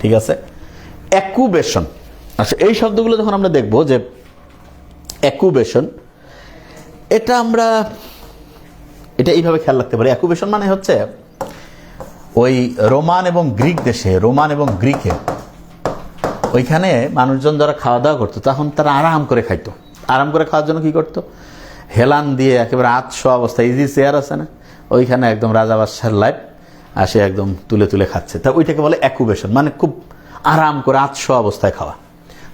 ঠিক আছে। অ্যাকুবেশন, আচ্ছা এই শব্দগুলো যখন আমরা দেখবো যে অ্যাকুবেশন, এটা আমরা এটা এইভাবে খেয়াল রাখতে পারি। অ্যাকুবেশন মানে হচ্ছে ওই রোমান এবং গ্রিক দেশে, রোমান এবং গ্রিকে ওইখানে মানুষজন যারা খাওয়া দাওয়া করতো, তখন তারা আরাম করে খাইতো। আরাম করে খাওয়ার জন্য কি করতো? হেলান দিয়ে একেবারে আতশো অবস্থা, ইজি চেয়ার আছে না, ওইখানে একদম রাজা বাদশার লাইফ আসে একদম তুলে তুলে খাচ্ছে। তা ওইটাকে বলে অ্যাকুবেশন, মানে খুব আরাম করে আতশো অবস্থায় খাওয়া।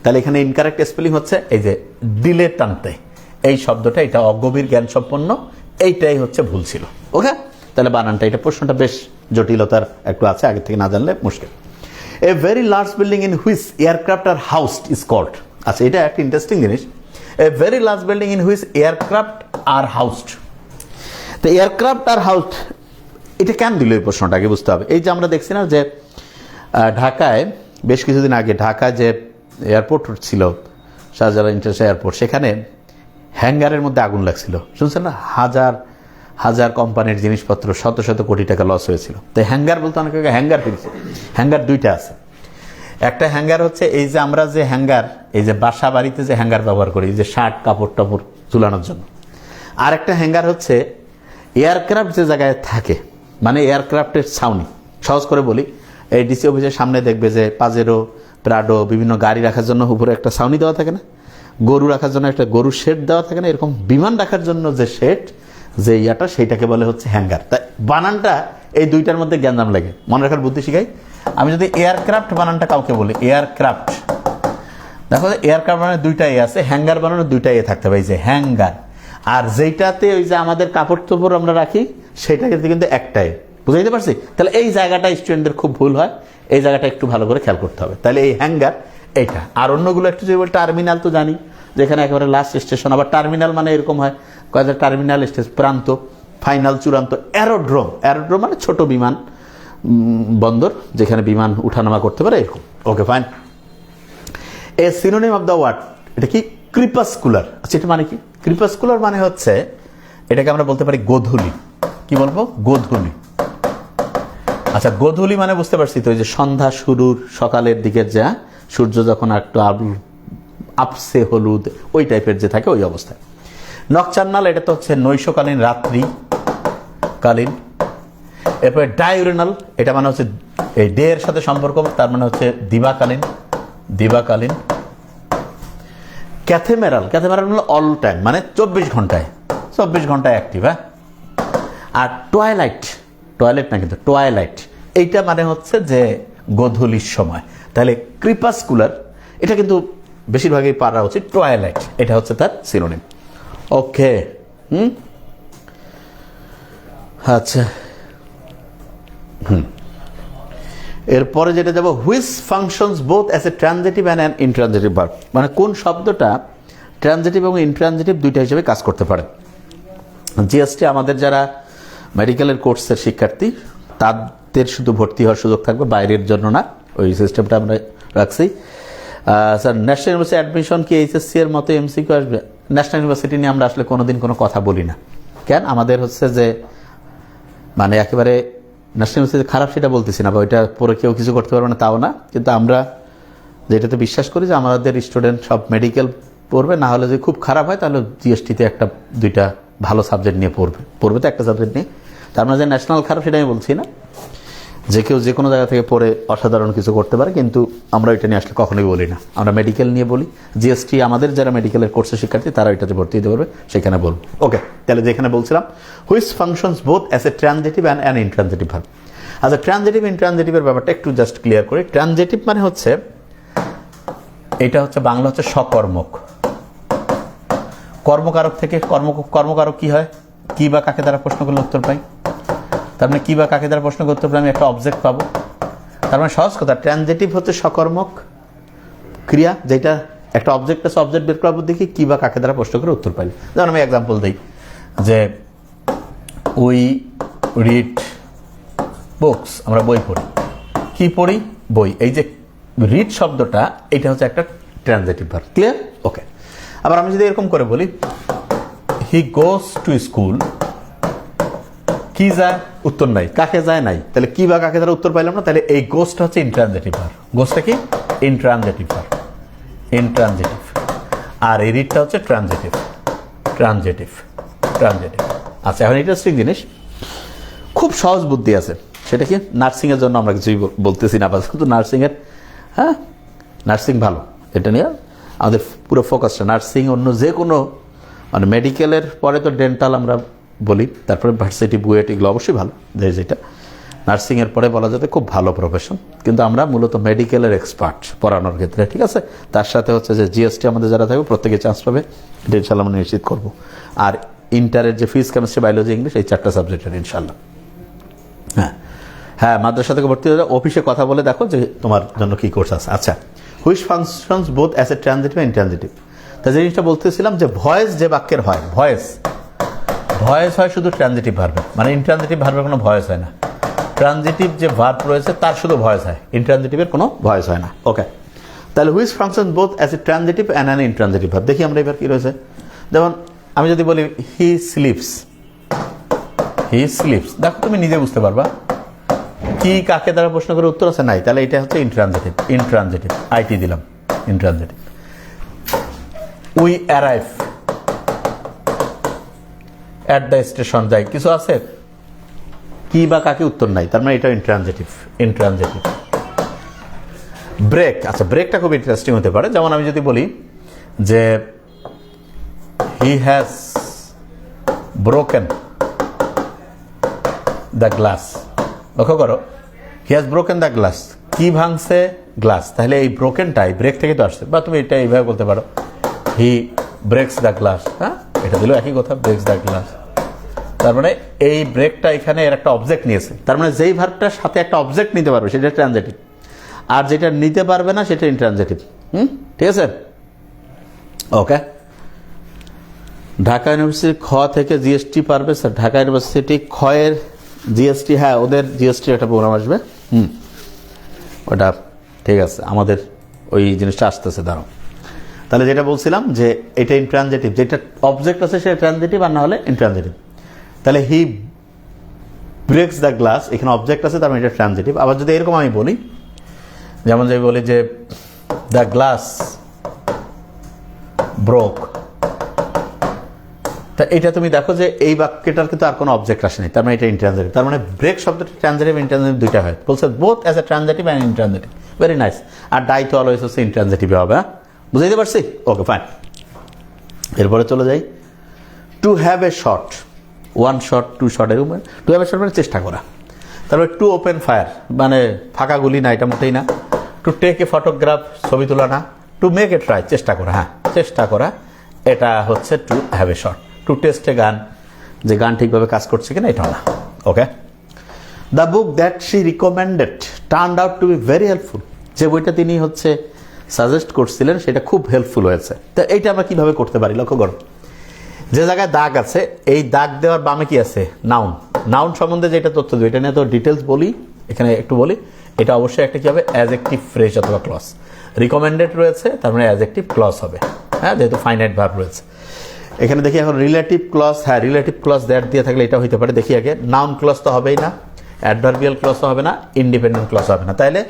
তাহলে এখানে ইনকারেক্ট স্পেলিং হচ্ছে এই যে ডিলেটান্তে, এই শব্দটা, এটা অগভীর জ্ঞান সম্পন্ন, এইটাই হচ্ছে ভুল ছিল। ওকে, তাহলে বানানটা, এটা প্রশ্নটা বেশ জটিলতার একটু আছে, আগে থেকে না জানলে মুশকিল। A very large building in which aircraft are housed is called. আচ্ছা, এটা একটা ইন্টারেস্টিং জিনিস। A very large building in which aircraft are housed. তো এয়ারক্রাফট আর হাউসড, এটা কেন দিল এই প্রশ্নটাকে বুঝতে হবে। এই যে আমরা দেখছি না যে ঢাকায় বেশ কিছুদিন আগে ঢাকায় যে এয়ারপোর্ট ছিল, শাহজালাল ইন্টারন্যাশনাল এয়ারপোর্ট, সেখানে হ্যাঙ্গারের মধ্যে আগুন লাগছিল, শুনছেন না? হাজার হাজার কোম্পানির জিনিসপত্র, শত শত কোটি টাকা লস হয়েছিল। তো হ্যাঙ্গার বলতে অনেকে হ্যাঙ্গার ফিরছে। হ্যাঙ্গার দুইটা আছে। একটা হ্যাঙ্গার হচ্ছে এই যে আমরা যে হ্যাঙ্গার, এই যে বাসা বাড়িতে যে হ্যাঙ্গার ব্যবহার করি, যে শার্ট কাপড় টাপড় ঝুলানোর জন্য। আর একটা হ্যাঙ্গার হচ্ছে এয়ারক্রাফট যে জায়গায় থাকে, মানে এয়ারক্রাফটের ছাউনি। সহজ করে বলি, এই ডিসি অফিসের সামনে দেখবে যে পাজেরো, প্রাডো, বিভিন্ন গাড়ি রাখার জন্য উপরে একটা ছাউনি দেওয়া থাকে না, গরু রাখার জন্য একটা গরুর শেড দেওয়া থাকে না, এরকম বিমান রাখার জন্য যে শেড, যে ইয়াটা, সেইটাকে বলে হচ্ছে হ্যাঙ্গার। তাই বানানটা এই দুইটার মধ্যে জ্ঞানদাম লাগে, মনে রাখার বুদ্ধি শিখাই। আমি যদি এয়ারক্রাফট বানানটা কাউকে বলি, এয়ারক্রাফট, দেখো এয়ারক্রাফট বানানোর দুইটা এ আছে, হ্যাঙ্গার বানানোর দুইটা এ থাকতে হবে, এই যে হ্যাঙ্গার। আর যেইটাতে ওই যে আমাদের কাপড় চোপড় আমরা রাখি, সেটাকে কিন্তু একটাই, বুঝাইতে পারছি? তাহলে এই জায়গাটা স্টুডেন্টদের খুব ভুল হয়, এই জায়গাটা একটু ভালো করে খেয়াল করতে হবে। তাহলে এই হ্যাঙ্গার এইটা, আর অন্যগুলো একটু যে টার্মিনাল তো জানি, যেখানে একেবারে লাস্ট স্টেশন। আবার টার্মিনাল মানে এরকম হয়, কয়েকটা টার্মিনাল স্টেশন, প্রান্ত, ফাইনাল, চূড়ান্ত। অ্যারোড্রোম, অ্যারোড্রোম মানে ছোট বিমান বন্দর, যেখানে বিমান উঠানামা করতে পারে, এরকম। Okay, fine. A synonym of the word, এটা কি? ক্রিপাসকুলার। আচ্ছা, এটা মানে কি? ক্রিপাসকুলার মানে হচ্ছে, এটাকে আমরা বলতে পারি গোধূলি। কি বলবো? গোধূলি। আচ্ছা, গোধূলি মানে বুঝতে পারছি তো, এই যে সন্ধ্যা শুরুর সকালের দিকের যা সূর্য যখন একটু আপসে হলুদ, ওই টাইপের যে থাকে, ওই অবস্থায়। নকচার্নাল, এটা তো হচ্ছে নৈশকালীন, রাত্রিকালীন। এরপরে ডায়ুরেনাল, এটা মানে হচ্ছে এই ডে এর সাথে সম্পর্ক, তার মানে হচ্ছে দিবাকালীন, দিবাকালীন। ক্যাথেমেরাল হলো অল টাইম, মানে 24 ঘন্টায় অ্যাক্টিভ। হ্যাঁ, আর টয়েলাইট না কিন্তু টয়েলাইট, এইটা মানে হচ্ছে যে গোধূলির সময়। তাহলে ক্রিপাসকুলার এটা কিন্তু বেশিরভাগই পারা উচিত, টয়েলাইট এটা হচ্ছে তার সিনোনিম। ওকে, আচ্ছা, এরপরে যেটা যাব, which functions both as a transitive and an intransitive verb, মানে কোন শব্দটা ট্রানজিটিভ এবং ইনট্রানজিটিভ দুইটা হিসেবে কাজ করতে পারে। জিএসটি আমাদের যারা মেডিকেলের কোর্সের শিক্ষার্থী তাদের শুধু ভর্তি হওয়ার সুযোগ থাকবে, বাইরের জন্য না, ওই সিস্টেমটা আমরা রাখছি। স্যার, ন্যাশনাল ইউনিভার্সিটি অ্যাডমিশন কি এইচএসসি এর মতো এমসিকিউ আসবে? ন্যাশনাল ইউনিভার্সিটি নিয়ে আমরা আসলে কোনোদিন কোনো কথা বলি না। কেন? আমাদের হচ্ছে যে মানে একেবারে ন্যাশনাল ইউনিভার্সিটি খারাপ সেটা বলতেছি না, বা ওইটা পরে কেউ কিছু করতে পারবে না তাও না, কিন্তু আমরা যেটাতে বিশ্বাস করি যে আমাদের স্টুডেন্ট সব মেডিকেল পড়বে, না হলে যদি খুব খারাপ হয় তাহলে জিএসটিতে একটা দুইটা ভালো সাবজেক্ট নিয়ে পড়বে তো একটা সাবজেক্ট নিয়ে। তার মানে যে ন্যাশনাল খারাপ সেটা আমি বলছি না, যে কেউ যে কোনো জায়গা থেকে পড়ে অসাধারণ কিছু করতে পারে, কিন্তু আমরা ওইটা নিয়ে আসলে কখনোই বলি না, আমরা মেডিকেল নিয়ে বলি। জিএসটি আমাদের যারা মেডিকেলের কোর্সের শিক্ষার্থী তারা ওইটাতে ভর্তি হতে পারবে, সেখানে বলবো। ওকে, তাহলে যেখানে বলছিলাম which functions both as a transitive and an intransitive verb. আচ্ছা, ট্রানজিটিভ ইনট্রানজিটিভের ব্যাপারটা একটু জাস্ট ক্লিয়ার করি। ট্রানজিটিভ মানে হচ্ছে এটা হচ্ছে বাংলা হচ্ছে সকর্মক, কর্মকারক থেকে কর্মকারক কি হয়, কি বা কাকে দ্বারা প্রশ্ন করলে উত্তর পাই, তার মানে কি বা কাকে দ্বারা প্রশ্ন করতে পারলে আমি একটা অবজেক্ট পাবো। তার মানে সহজ কথা, ট্রানজিটিভ হচ্ছে সকর্মক ক্রিয়া, যেটা একটা অবজেক্ট আছে, অবজেক্ট বের করার দেখি কি বা কাকে দ্বারা প্রশ্ন করে উত্তর পাইলে। যেমন আমি এক্সাম্পল দিই যে উই রিড বুকস, আমরা বই পড়ি। কি পড়ি? বই। এই যে রিড শব্দটা এটা হচ্ছে একটা ট্রানজিটিভ ভার্ব। ক্লিয়ার? ওকে। আবার আমি যদি এরকম করে বলি হি গোস টু স্কুল, কি যায়? উত্তর নাই। কাকে যায়? নাই। তাহলে কি বা কাকে দ্বারা উত্তর পাইলাম না, তাহলে এই গোসটা হচ্ছে ইনট্রানজিটিভ ভার্ব। গোসটা কি? Intransitive verb, intransitive. আর এই রিডটা হচ্ছে ট্রানজিটিভ। আচ্ছা, এখন ইন্টারেস্টিং জিনিস, খুব সহজ বুদ্ধি আছে, সেটা কি? নার্সিং এর জন্য আমরা কিছুই বলতেছি না, কিন্তু নার্সিং এর, হ্যাঁ, নার্সিং ভালো, এটা নিয়ে আমাদের পুরো ফোকাসটা নার্সিং। অন্য যে কোনো মানে মেডিকেলের পরে তো ডেন্টাল আমরা বলি, তারপরে ভার্সিটি, বুয়েট, এগুলো অবশ্যই ভালো, যেটা নার্সিংয়ের পরে বলা যাবে খুব ভালো প্রফেশন, কিন্তু আমরা মূলত মেডিকেলের এক্সপার্ট পড়ানোর ক্ষেত্রে। ঠিক আছে, তার সাথে হচ্ছে যে জিএসটি আমাদের যারা থাকবে প্রত্যেকে চান্স পাবে, এটা ইনশাল্লাহ আমরা নিশ্চিত করবো। আর ইন্টারের যে ফিজিক্স, কেমিস্ট্রি, বায়োলজি, ইংলিশ, এই 4টা সাবজেক্টের ইনশাল্লাহ। হ্যাঁ, মাদ্রাসা থেকে ভর্তি হয়ে যাও, অফিসে কথা বলে দেখো যে তোমার জন্য কি কোর্স আছে। আচ্ছা, which functions both as a transitive and intransitive. তা যে জিনিসটা বলতেছিলাম যে ভয়েস যে বাক্যের হয়, ভয়েস হয় শুধু ট্রানজিটিভ ভার্বে, মানে ইনট্রানজিটিভ ভার্বের কোনো ভয়েস হয় না। ট্রানজিটিভ যে ভার্ব রয়েছে তার শুধু ভয়েস হয়, ইনট্রানজিটিভের কোনো ভয়েস হয় না। ওকে, তাহলে which functions both as a transitive and an intransitive verb. দেখি আমরা এবার কি রয়েছে। যেমন আমি যদি বলি হি স্লিপস, দেখো তুমি নিজে বুঝতে পারবা কি কাকে দ্বারা প্রশ্ন করে উত্তর আছে? নাই। তাহলে এটা হচ্ছে ইনট্রানজিটিভ, আইটি দিলাম, intransitive. We arrive, at the station, যাই, কিছু আছে, কি বা কাকে উত্তর নাই, তার মানে এটা ইনট্রানজিটিভ। ব্রেক, আচ্ছা, ব্রেকটা খুব ইন্টারেস্টিং হতে পারে। যেমন আমি যদি বলি যে he has broken the glass, লক্ষ্য করো, he has broken the glass, কি ভাঙছে? গ্লাস। তাহলে এই ব্রোকেনটাই ব্রেক থেকে তো আসছে, বা তুমি এটা এইভাবে বলতে পারো হি ব্রেকস দ্য গ্লাস। হ্যাঁ, এটা দিল একই কথা, ব্রেকস দ্য গ্লাস। তার মানে এই ব্রেকটা এখানে এর একটা অবজেক্ট নিয়েছে, তার মানে যেই ভার্বটার সাথে একটা অবজেক্ট নিতে পারবে সেটা ট্রানজিটিভ, আর যেটা নিতে পারবে না সেটা ইনট্রানজিটিভ। ঠিক আছে, ওকে। ঢাকা ইউনিভার্সিটি খ থেকে জিএসটি পারবে স্যার? ঢাকা ইউনিভার্সিটি খয়ের জিএসটি, হ্যাঁ, ওদের জিএসটি একটা প্রোগ্রাম আসবে, ওটা ঠিক আছে, আমাদের ওই জিনিসটা আসতেছে, দাঁড়াও। তাহলে যেটা বলছিলাম যে এটা ইনট্রানজিটিভ, যেটা অবজেক্ট আছে সেটা ট্রানজিটিভ, আর না হলে ইনট্রানজিটিভ। তাহলে হি ব্রেকস দ্য গ্লাস, এখানে অবজেক্ট আছে, তার মানে এটা ট্রানজিটিভ। আবার যদি এরকম আমি বলি, যেমন যদি বলি যে দ্য গ্লাস ব্রোক, তা এটা তুমি দেখো যে এই বাক্যটার কিন্তু আর কোনো অবজেক্ট আসেনি, তার মানে এটা ইনট্রানজিটিভ। তার মানে ব্রেক শব্দটা ট্রানজিটিভ, ইনট্রানজিটিভ দুইটা হয়, বলছে both as a transitive and intransitive. Very nice. আর ডাই তো অলওয়েজ হচ্ছে ইনট্রানজিটিভ হবে। বুঝাইতে পারছি? Okay, fine. এরপরে চলে যাই to have a shot, 1 shot 2 shot, এরকম টু হ্যাভ এ শট মানে চেষ্টা করা। তারপরে টু ওপেন ফায়ার মানে ফাঁকা গুলি না, এটা মোটেই না। টু টেক এ ফটোগ্রাফ, ছবি তোলা না। টু মেক এ ট্রাই, চেষ্টা করা, হ্যাঁ চেষ্টা করা, এটা হচ্ছে to have a shot. To test a gun, যে গান ঠিকভাবে কাজ করছে কিনা, এটাও না। Okay, the book that she recommended turned out to be very helpful, যে বইটা তিনি হচ্ছে সাজেস্ট করছিলেন সেটা খুব হেল্পফুল হয়েছে। তো এইটা আমরা কিভাবে করতে পারি, লক্ষ্য করো, যে জায়গায় দাগ আছে এই দাগ দেওয়ার বামে কি আছে, নাউন। নাউন সম্বন্ধে যেটা তথ্য দেবে, এটা নিয়ে তো ডিটেলস বলি, এখানে একটু বলি। এটা অবশ্যই একটা কি হবে, অ্যাডজেক্টিভ ফ্রেজ অথবা ক্লজ। রিকমেন্ডেড রয়েছে, তার মানে অ্যাডজেক্টিভ ক্লজ হবে, হ্যাঁ, যেহেতু ফাইনাইট ভার্ব রয়েছে। এখানে দেখি এখন রিলেটিভ ক্লজ, হ্যাঁ রিলেটিভ ক্লজ দ্যাট দিয়ে থাকলে এটা হইতে পারে। দেখি আগে, নাউন ক্লজ তো হবেই না, অ্যাডভার্বিয়াল ক্লজ হবে না, ইন্ডিপেন্ডেন্ট ক্লজ হবে না। তাইলে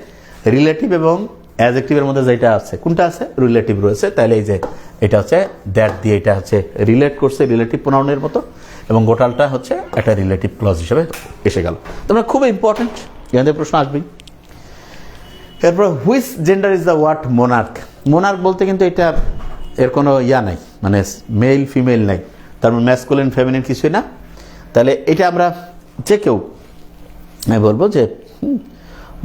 রিলেটিভ এবং অ্যাডজেক্টিভের মধ্যে যেটা আছে, কোনটা আছে, রিলেটিভ রয়েছে। তাইলে এই যে এটা হচ্ছে দ্যাট দিয়ে এটা হচ্ছে রিলেট করছে রিলেটিভ প্রোনাউনের মতো, এবং গোটালটা হচ্ছে একটা রিলেটিভ ক্লজ হিসেবে এসে গেল। তোমরা খুব ইম্পর্টেন্ট, এখান থেকে প্রশ্ন আসবেই। এরপর which gender is the word monarch. Monarch বলতে কিন্তু এটা এর কোনো ইয়া নাই, মানে মেল ফিমেল নাই, তার মানে ম্যাসকুলিন ফেমিনিন কিছুই না। তাহলে এটা আমরা যে কেউ আমি বলবো যে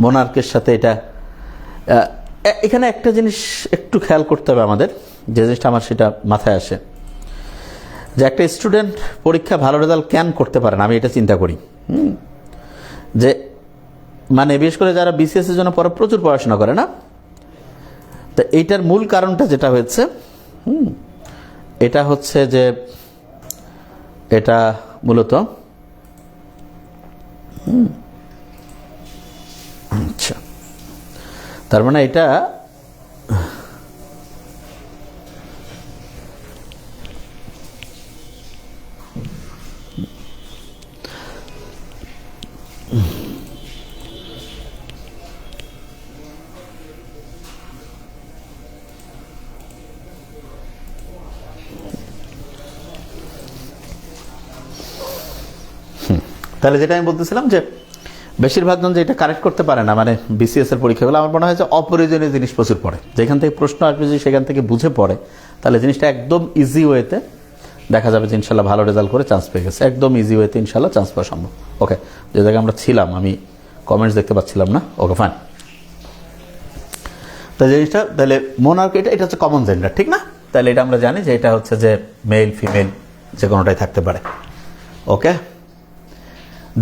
মোনার্কের সাথে এটা। এখানে একটা জিনিস একটু খেয়াল করতে হবে আমাদের, যে জিনিসটা আমার সেটা মাথায় আসে, যে একটা স্টুডেন্ট পরীক্ষা ভালো রেজাল্ট কেন করতে পারে না, আমি এটা চিন্তা করি। যে মানে বিশেষ করে যারা বিসিএস এর জন্য পরে প্রচুর পড়াশোনা করে না, তো এইটার মূল কারণটা যেটা হয়েছে, এটা হচ্ছে যে এটা মূলত আচ্ছা, তার মানে এটা তাহলে যেটা আমি বলতেছিলাম যে বেশিরভাগ জন যে এটা কারেক্ট করতে পারে না, মানে বিসিএস এর পরীক্ষাগুলো আমার মনে হয় যে অপ্রয়োজনীয় জিনিস প্রচুর পড়ে। যেখান থেকে প্রশ্ন আসবে যদি সেখান থেকে বুঝে পড়ে, তাহলে জিনিসটা একদম ইজি ওয়েতে দেখা যাবে যে ইনশাল্লাহ ভালো রেজাল্ট করে চান্স পেয়ে গেছে। একদম ইজি ওয়েতে ইনশাল্লাহ চান্স পাওয়া সম্ভব। ওকে, যে জায়গায় আমরা ছিলাম, আমি কমেন্টস দেখতে পাচ্ছিলাম না। Okay fine. তো জিনিসটা তাহলে মোনার্ক এটা হচ্ছে কমন জেন্ডার, ঠিক না? তাহলে এটা আমরা জানি যে এটা হচ্ছে যে মেল ফিমেল যে কোনোটাই থাকতে পারে। Okay,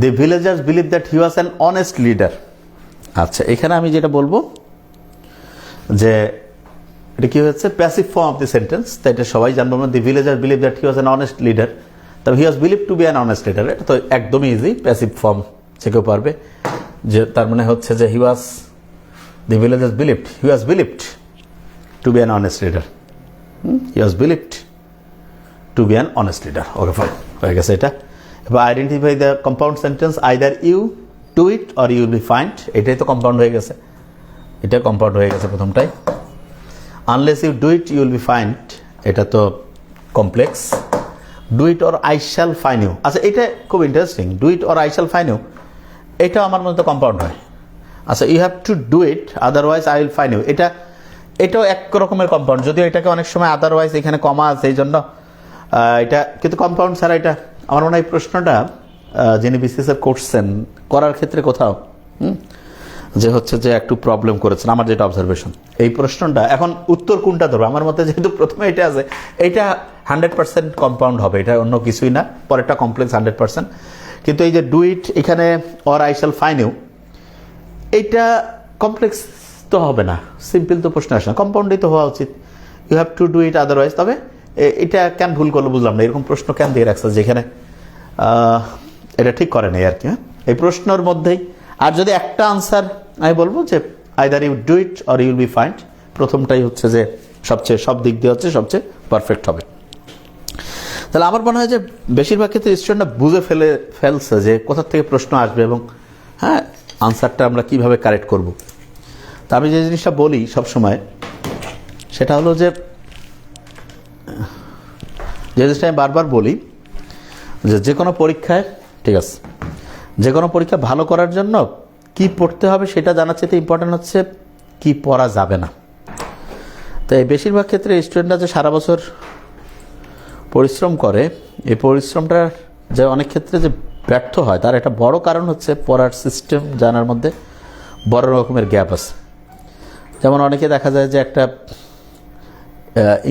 the villagers believe that he was an honest leader. আচ্ছা, এখানে আমি যেটা বলবো যে এটা কি হচ্ছে, passive form of the sentence, তাই এটা সবাই জানবো না। The villager believe that he was an honest leader, তবে he was believe to be an honest leader, এটা তো একদমই ইজি, প্যাসিভ ফর্ম যে কেউ পারবে। যে তার মানে হচ্ছে যে he was, the villagers believed, he was believed to be an honest leader, he was believed to be an honest leader. Okay fine, হয়ে গেছে এটা। এবার identify the compound sentence, either you do it or you will be find, এটাই তো compound হয়ে গেছে, এটা compound হয়ে গেছে প্রথমটাই। Unless you do it you will be find, এটা তো complex. Do it or I shall fine you, আচ্ছা এটা খুব interesting, do it or I shall fine you, এটাও আমার মধ্যে কম্পাউন্ড হয়। আচ্ছা, you have to do it otherwise I will fine you, এটাও এক রকমের কম্পাউন্ড, যদিও এটাকে অনেক সময় আদারওয়াইজ এখানে কমা আছে এই জন্য এটা, কিন্তু কম্পাউন্ড ছাড়া এটা আমার মনে হয় প্রশ্নটা যিনি বিসিএস করছেন করার ক্ষেত্রে কোথাও যে হচ্ছে যে একটু প্রবলেম করেছেন, আমার যেটা অবজারভেশন। এই প্রশ্নটা এখন উত্তর কোনটা ধরবো, আমার মতে যেহেতু প্রথমে এটা আছে, এটা 100% কম্পাউন্ড হবে, এটা অন্য কিছুই না, পরেরটা কমপ্লেক্স 100%। কিন্তু এই যে ডু ইট এখানে or I shall fine you, এইটা কমপ্লেক্স তো হবে না, সিম্পল তো প্রশ্ন আসে না, কম্পাউন্ডই তো হওয়া উচিত। You have to do it otherwise, তবে এটা কেন ভুল করলো বুঝলাম না, এরকম প্রশ্ন কেন দিয়ে রাখছে যেখানে এটা ঠিক করে নেই আর কি। এই প্রশ্নের মধ্যেই আর যদি একটা আনসার আমি বলবো যে either you do it or you'll be find, প্রথমটাই হচ্ছে যে সবচেয়ে সব দিক দিয়ে হচ্ছে সবচেয়ে পারফেক্ট হবে। তাহলে আমার মনে হয় যে বেশিরভাগ ক্ষেত্রে স্টুডেন্টরা বুঝে ফেলছে যে কোথা থেকে প্রশ্ন আসবে এবং হ্যাঁ আনসারটা আমরা কিভাবে কারেক্ট করব। তা আমি যে জিনিসটা বলি সবসময় সেটা হলো যে জিনিসটা আমি বারবার বলি যে কোনো পরীক্ষায়, ঠিক আছে, যে কোনো পরীক্ষা ভালো করার জন্য কি পড়তে হবে সেটা জানার চেয়ে ইম্পর্টেন্ট হচ্ছে কি পড়া যাবে না। তো এই বেশিরভাগ ক্ষেত্রে স্টুডেন্টরা যে সারা বছর পরিশ্রম করে, এই পরিশ্রমটা যে অনেক ক্ষেত্রে যে ব্যর্থ হয় তার একটা বড় কারণ হচ্ছে পড়ার সিস্টেম জানার মধ্যে বড় রকমের গ্যাপ আছে। যেমন অনেকে দেখা যায় যে একটা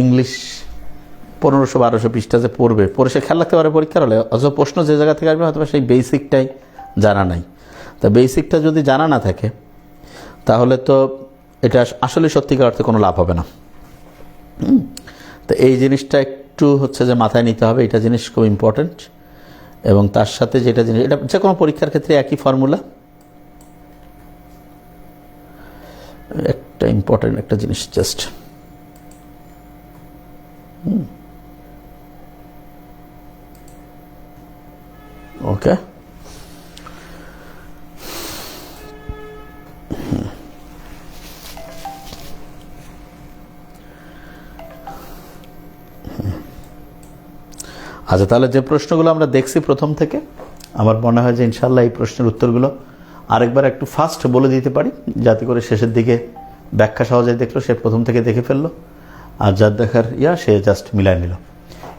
ইংলিশ 1500-1200 পৃষ্ঠা যে পড়ে সে খেয়াল রাখতে পারে পরীক্ষার হলে, অথচ প্রশ্ন যে জায়গা থেকে আসবে হয়তো সেই বেসিকটাই জানা নাই। তা বেসিকটা যদি জানা না থাকে তাহলে তো এটা আসলে সত্যিকার অর্থে কোনো লাভ হবে না। তো এই জিনিসটা একটু হচ্ছে যে মাথায় নিতে হবে, এটা জিনিস খুব ইম্পর্ট্যান্ট। এবং তার সাথে যেটা জিনিস, এটা যে কোনো পরীক্ষার ক্ষেত্রে একই ফর্মুলা, একটা ইম্পর্ট্যান্ট একটা জিনিস জাস্ট ওকে। আচ্ছা, তাহলে যে প্রশ্নগুলো আমরা দেখছি প্রথম থেকে, আমার মনে হয় যে ইনশাল্লাহ এই প্রশ্নের উত্তরগুলো আরেকবার একটু ফাস্ট বলে দিতে পারি, যাতে করে শেষের দিকে ব্যাখ্যা সহজে দেখলো সে প্রথম থেকে দেখে ফেললো, আর যার দেখার সে জাস্ট মিলাই নিল।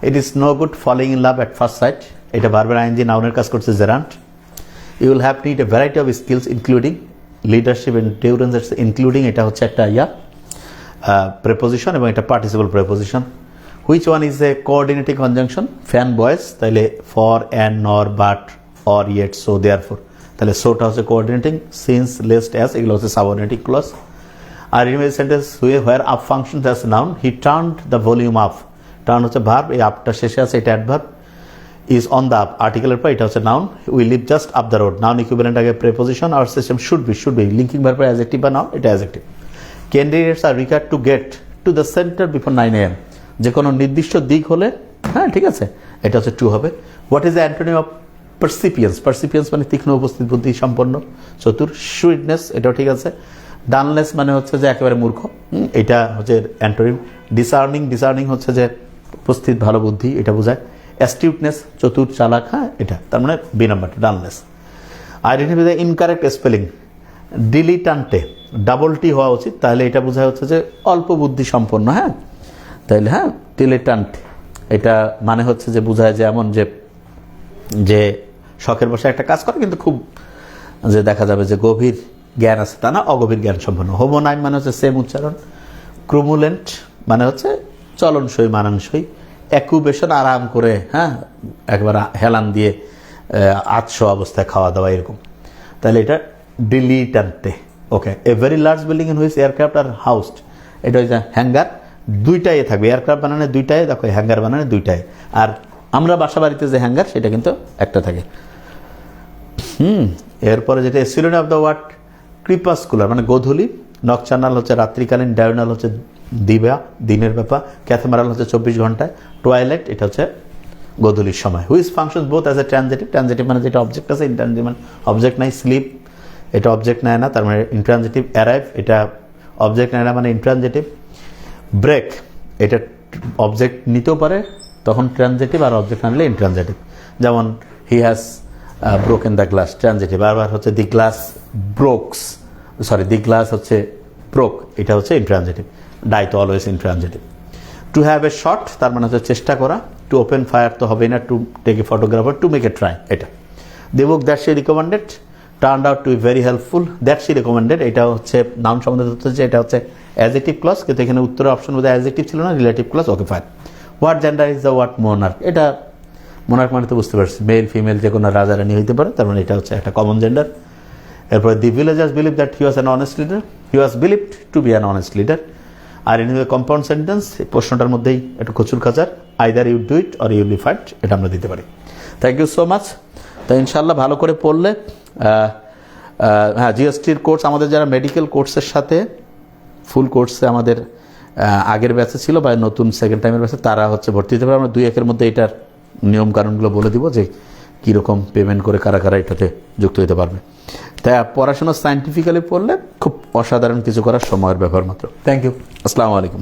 It is no good falling in love at first sight, এটা বারবার আইনজি নাউনের কাজ করছে gerund. You will have need a variety of skills including leadership endurance, including এটা হচ্ছে একটা প্রেপোজিশন এবং এটা participle preposition. Which one is a coordinating conjunction? FANBOYS, তাইলে for, and, nor, but, or, yet, so, therefore, তাহলে সোটা হচ্ছে coordinating, since, lest, as এগুলো হচ্ছে subordinating clause. R ইনভেজ sentence where up function that's noun, he turned the volume up, turn হচ্ছে verb, এই আপটা শেষে আছে এটা adverb, is on the up আর্টিকেলের পর এটা হচ্ছে noun, we live just up the road, noun equivalent আগে প্রেপোজিশন, আর system should be linking verb adjective বা নাউন, এটা adjective. Candidates are required to get to the centre before 9 AM, যে কোনো নির্দিষ্ট দিক হলে ঠিক আছে এটা হচ্ছে টু হবে। What is the antonym of percipience? Percipience মানে তীক্ষ্ণ উপস্থিত বুদ্ধি সম্পন্ন, চতুর। সুইটনেস, এটাও ঠিক আছে। ডানলেস মানে হচ্ছে যে একেবারে মূর্খ, এটা হচ্ছে অ্যান্টোনিম। ডিসার্নিং হচ্ছে যে উপস্থিত ভালো বুদ্ধি, এটা বোঝায়। অ্যাস্টিউটনেস, চতুর চালাক, এটা তার মানে বি নাম্বারটা dauntless. Identify the incorrect spelling, dilettante double T হওয়া উচিত, তাহলে এটা বোঝায় হচ্ছে যে অল্প বুদ্ধি সম্পন্ন, তাইলে ডিলিটান্ট এটা মানে হচ্ছে যে বোঝায় যে এমন যে শখের বসে একটা কাজ করে কিন্তু খুব যে দেখা যাবে যে গভীর জ্ঞান আছে তা না, অগভীর জ্ঞান সম্পন্ন। হোমোনাইম মানে হচ্ছে সেম উচ্চারণ। ক্রুমুলেন্ট মানে হচ্ছে চলনসই, মানানসই। অ্যাকুবেশন আরাম করে, একবার হেলান দিয়ে আতশো অবস্থায় খাওয়া দাওয়া এরকম, তাহলে এটা dilettante. Okay. A very large building in which aircraft are housed, এটা হচ্ছে হ্যাঙ্গার, দুইটাই থাকবে, এয়ারক্রাফট বানানে দুইটাই, দেখো হ্যাঙ্গার বানানে দুইটাই। আর আমরা বাসা বাড়িতে যে হ্যাঙ্গার সেটা কিন্তু একটা থাকে। এরপরে যেটা সিনোনিম অফ দ্য ওয়ার্ড ক্রিপাসকুলার মানে গোধূলি, নকচার্নাল হচ্ছে রাত্রিকালীন, ডায়োনাল হচ্ছে দিবা, দিনের ব্যাপার, ক্যাথেমারাল হচ্ছে 24 ঘন্টায়, টুয়াইলাইট এটা হচ্ছে গোধূলির সময়। Which function both as a transitive মানে যেটা অবজেক্ট আছে, ইন্ট্রানজিটিভ মানে অবজেক্ট নাই। স্লিপ এটা অবজেক্ট নেয় না, তার মানে ইন্ট্রানজিটিভ। অ্যারাইভ এটা অবজেক্ট নেয় না মানে ইন্ট্রানজিটিভ। ব্রেক এটা অবজেক্ট নিতেও পারে, তখন ট্রানজিটিভ, আর অবজেক্ট আনলে ইন্ট্রানজিটিভ। যেমন he has broken the glass, transitive. আবার হচ্ছে দি গ্লাস হচ্ছে ব্রোক, এটা হচ্ছে ইন্ট্রানজিটিভ। ডাই তো always intransitive. Two have a shot তার মানে হচ্ছে চেষ্টা করা। টু ওপেন ফায়ার তো হবেই না, to take a photographer, to make a try এটা। The book that she recommended turned out to be very helpful, that she recommended এটা হচ্ছে নাউন সম্বন্ধে তথ্য হচ্ছে, এটা হচ্ছে অ্যাডজেক্টিভ ক্লজ, কিন্তু এখানে উত্তরের অপশন বোধহয় অ্যাডজেক্টিভ ছিল না, relative clause. Okay fine. What gender is the word monarch, এটা মোনার্ক মানে তো বুঝতে পারছি মেল ফিমেল যে কোনো রাজা রানী হইতে পারে, তার মানে এটা হচ্ছে একটা কমন জেন্ডার। এরপরে the villagers believe that he was an honest leader, he was believed to be an honest leader. আর ইন কম্পাউন্ড সেন্টেন্স প্রশ্নটার মধ্যেই একটু খচুর খাচার, either you do it or you will be find, এটা আমরা দিতে পারি। Thank you so much. তো ইনশাল্লাহ ভালো করে পড়লে, জিএসটির কোর্স আমাদের যারা মেডিকেল কোর্সের সাথে ফুল কোর্সে আমাদের আগের ব্যাচে ছিল বা নতুন সেকেন্ড টাইমের ব্যাচে, তারা হচ্ছে ভর্তি হতে পারে। আমরা 2-1 মধ্যে এটার নিয়মকানুনগুলো বলে দিব যে কীরকম পেমেন্ট করে কারা কারা এটাতে যুক্ত হতে পারবে। তাই পড়াশোনা সায়েন্টিফিক্যালি পড়লে খুব অসাধারণ কিছু করার সময়ের ব্যাপার মাত্র। থ্যাংক ইউ, আসসালামু আলাইকুম।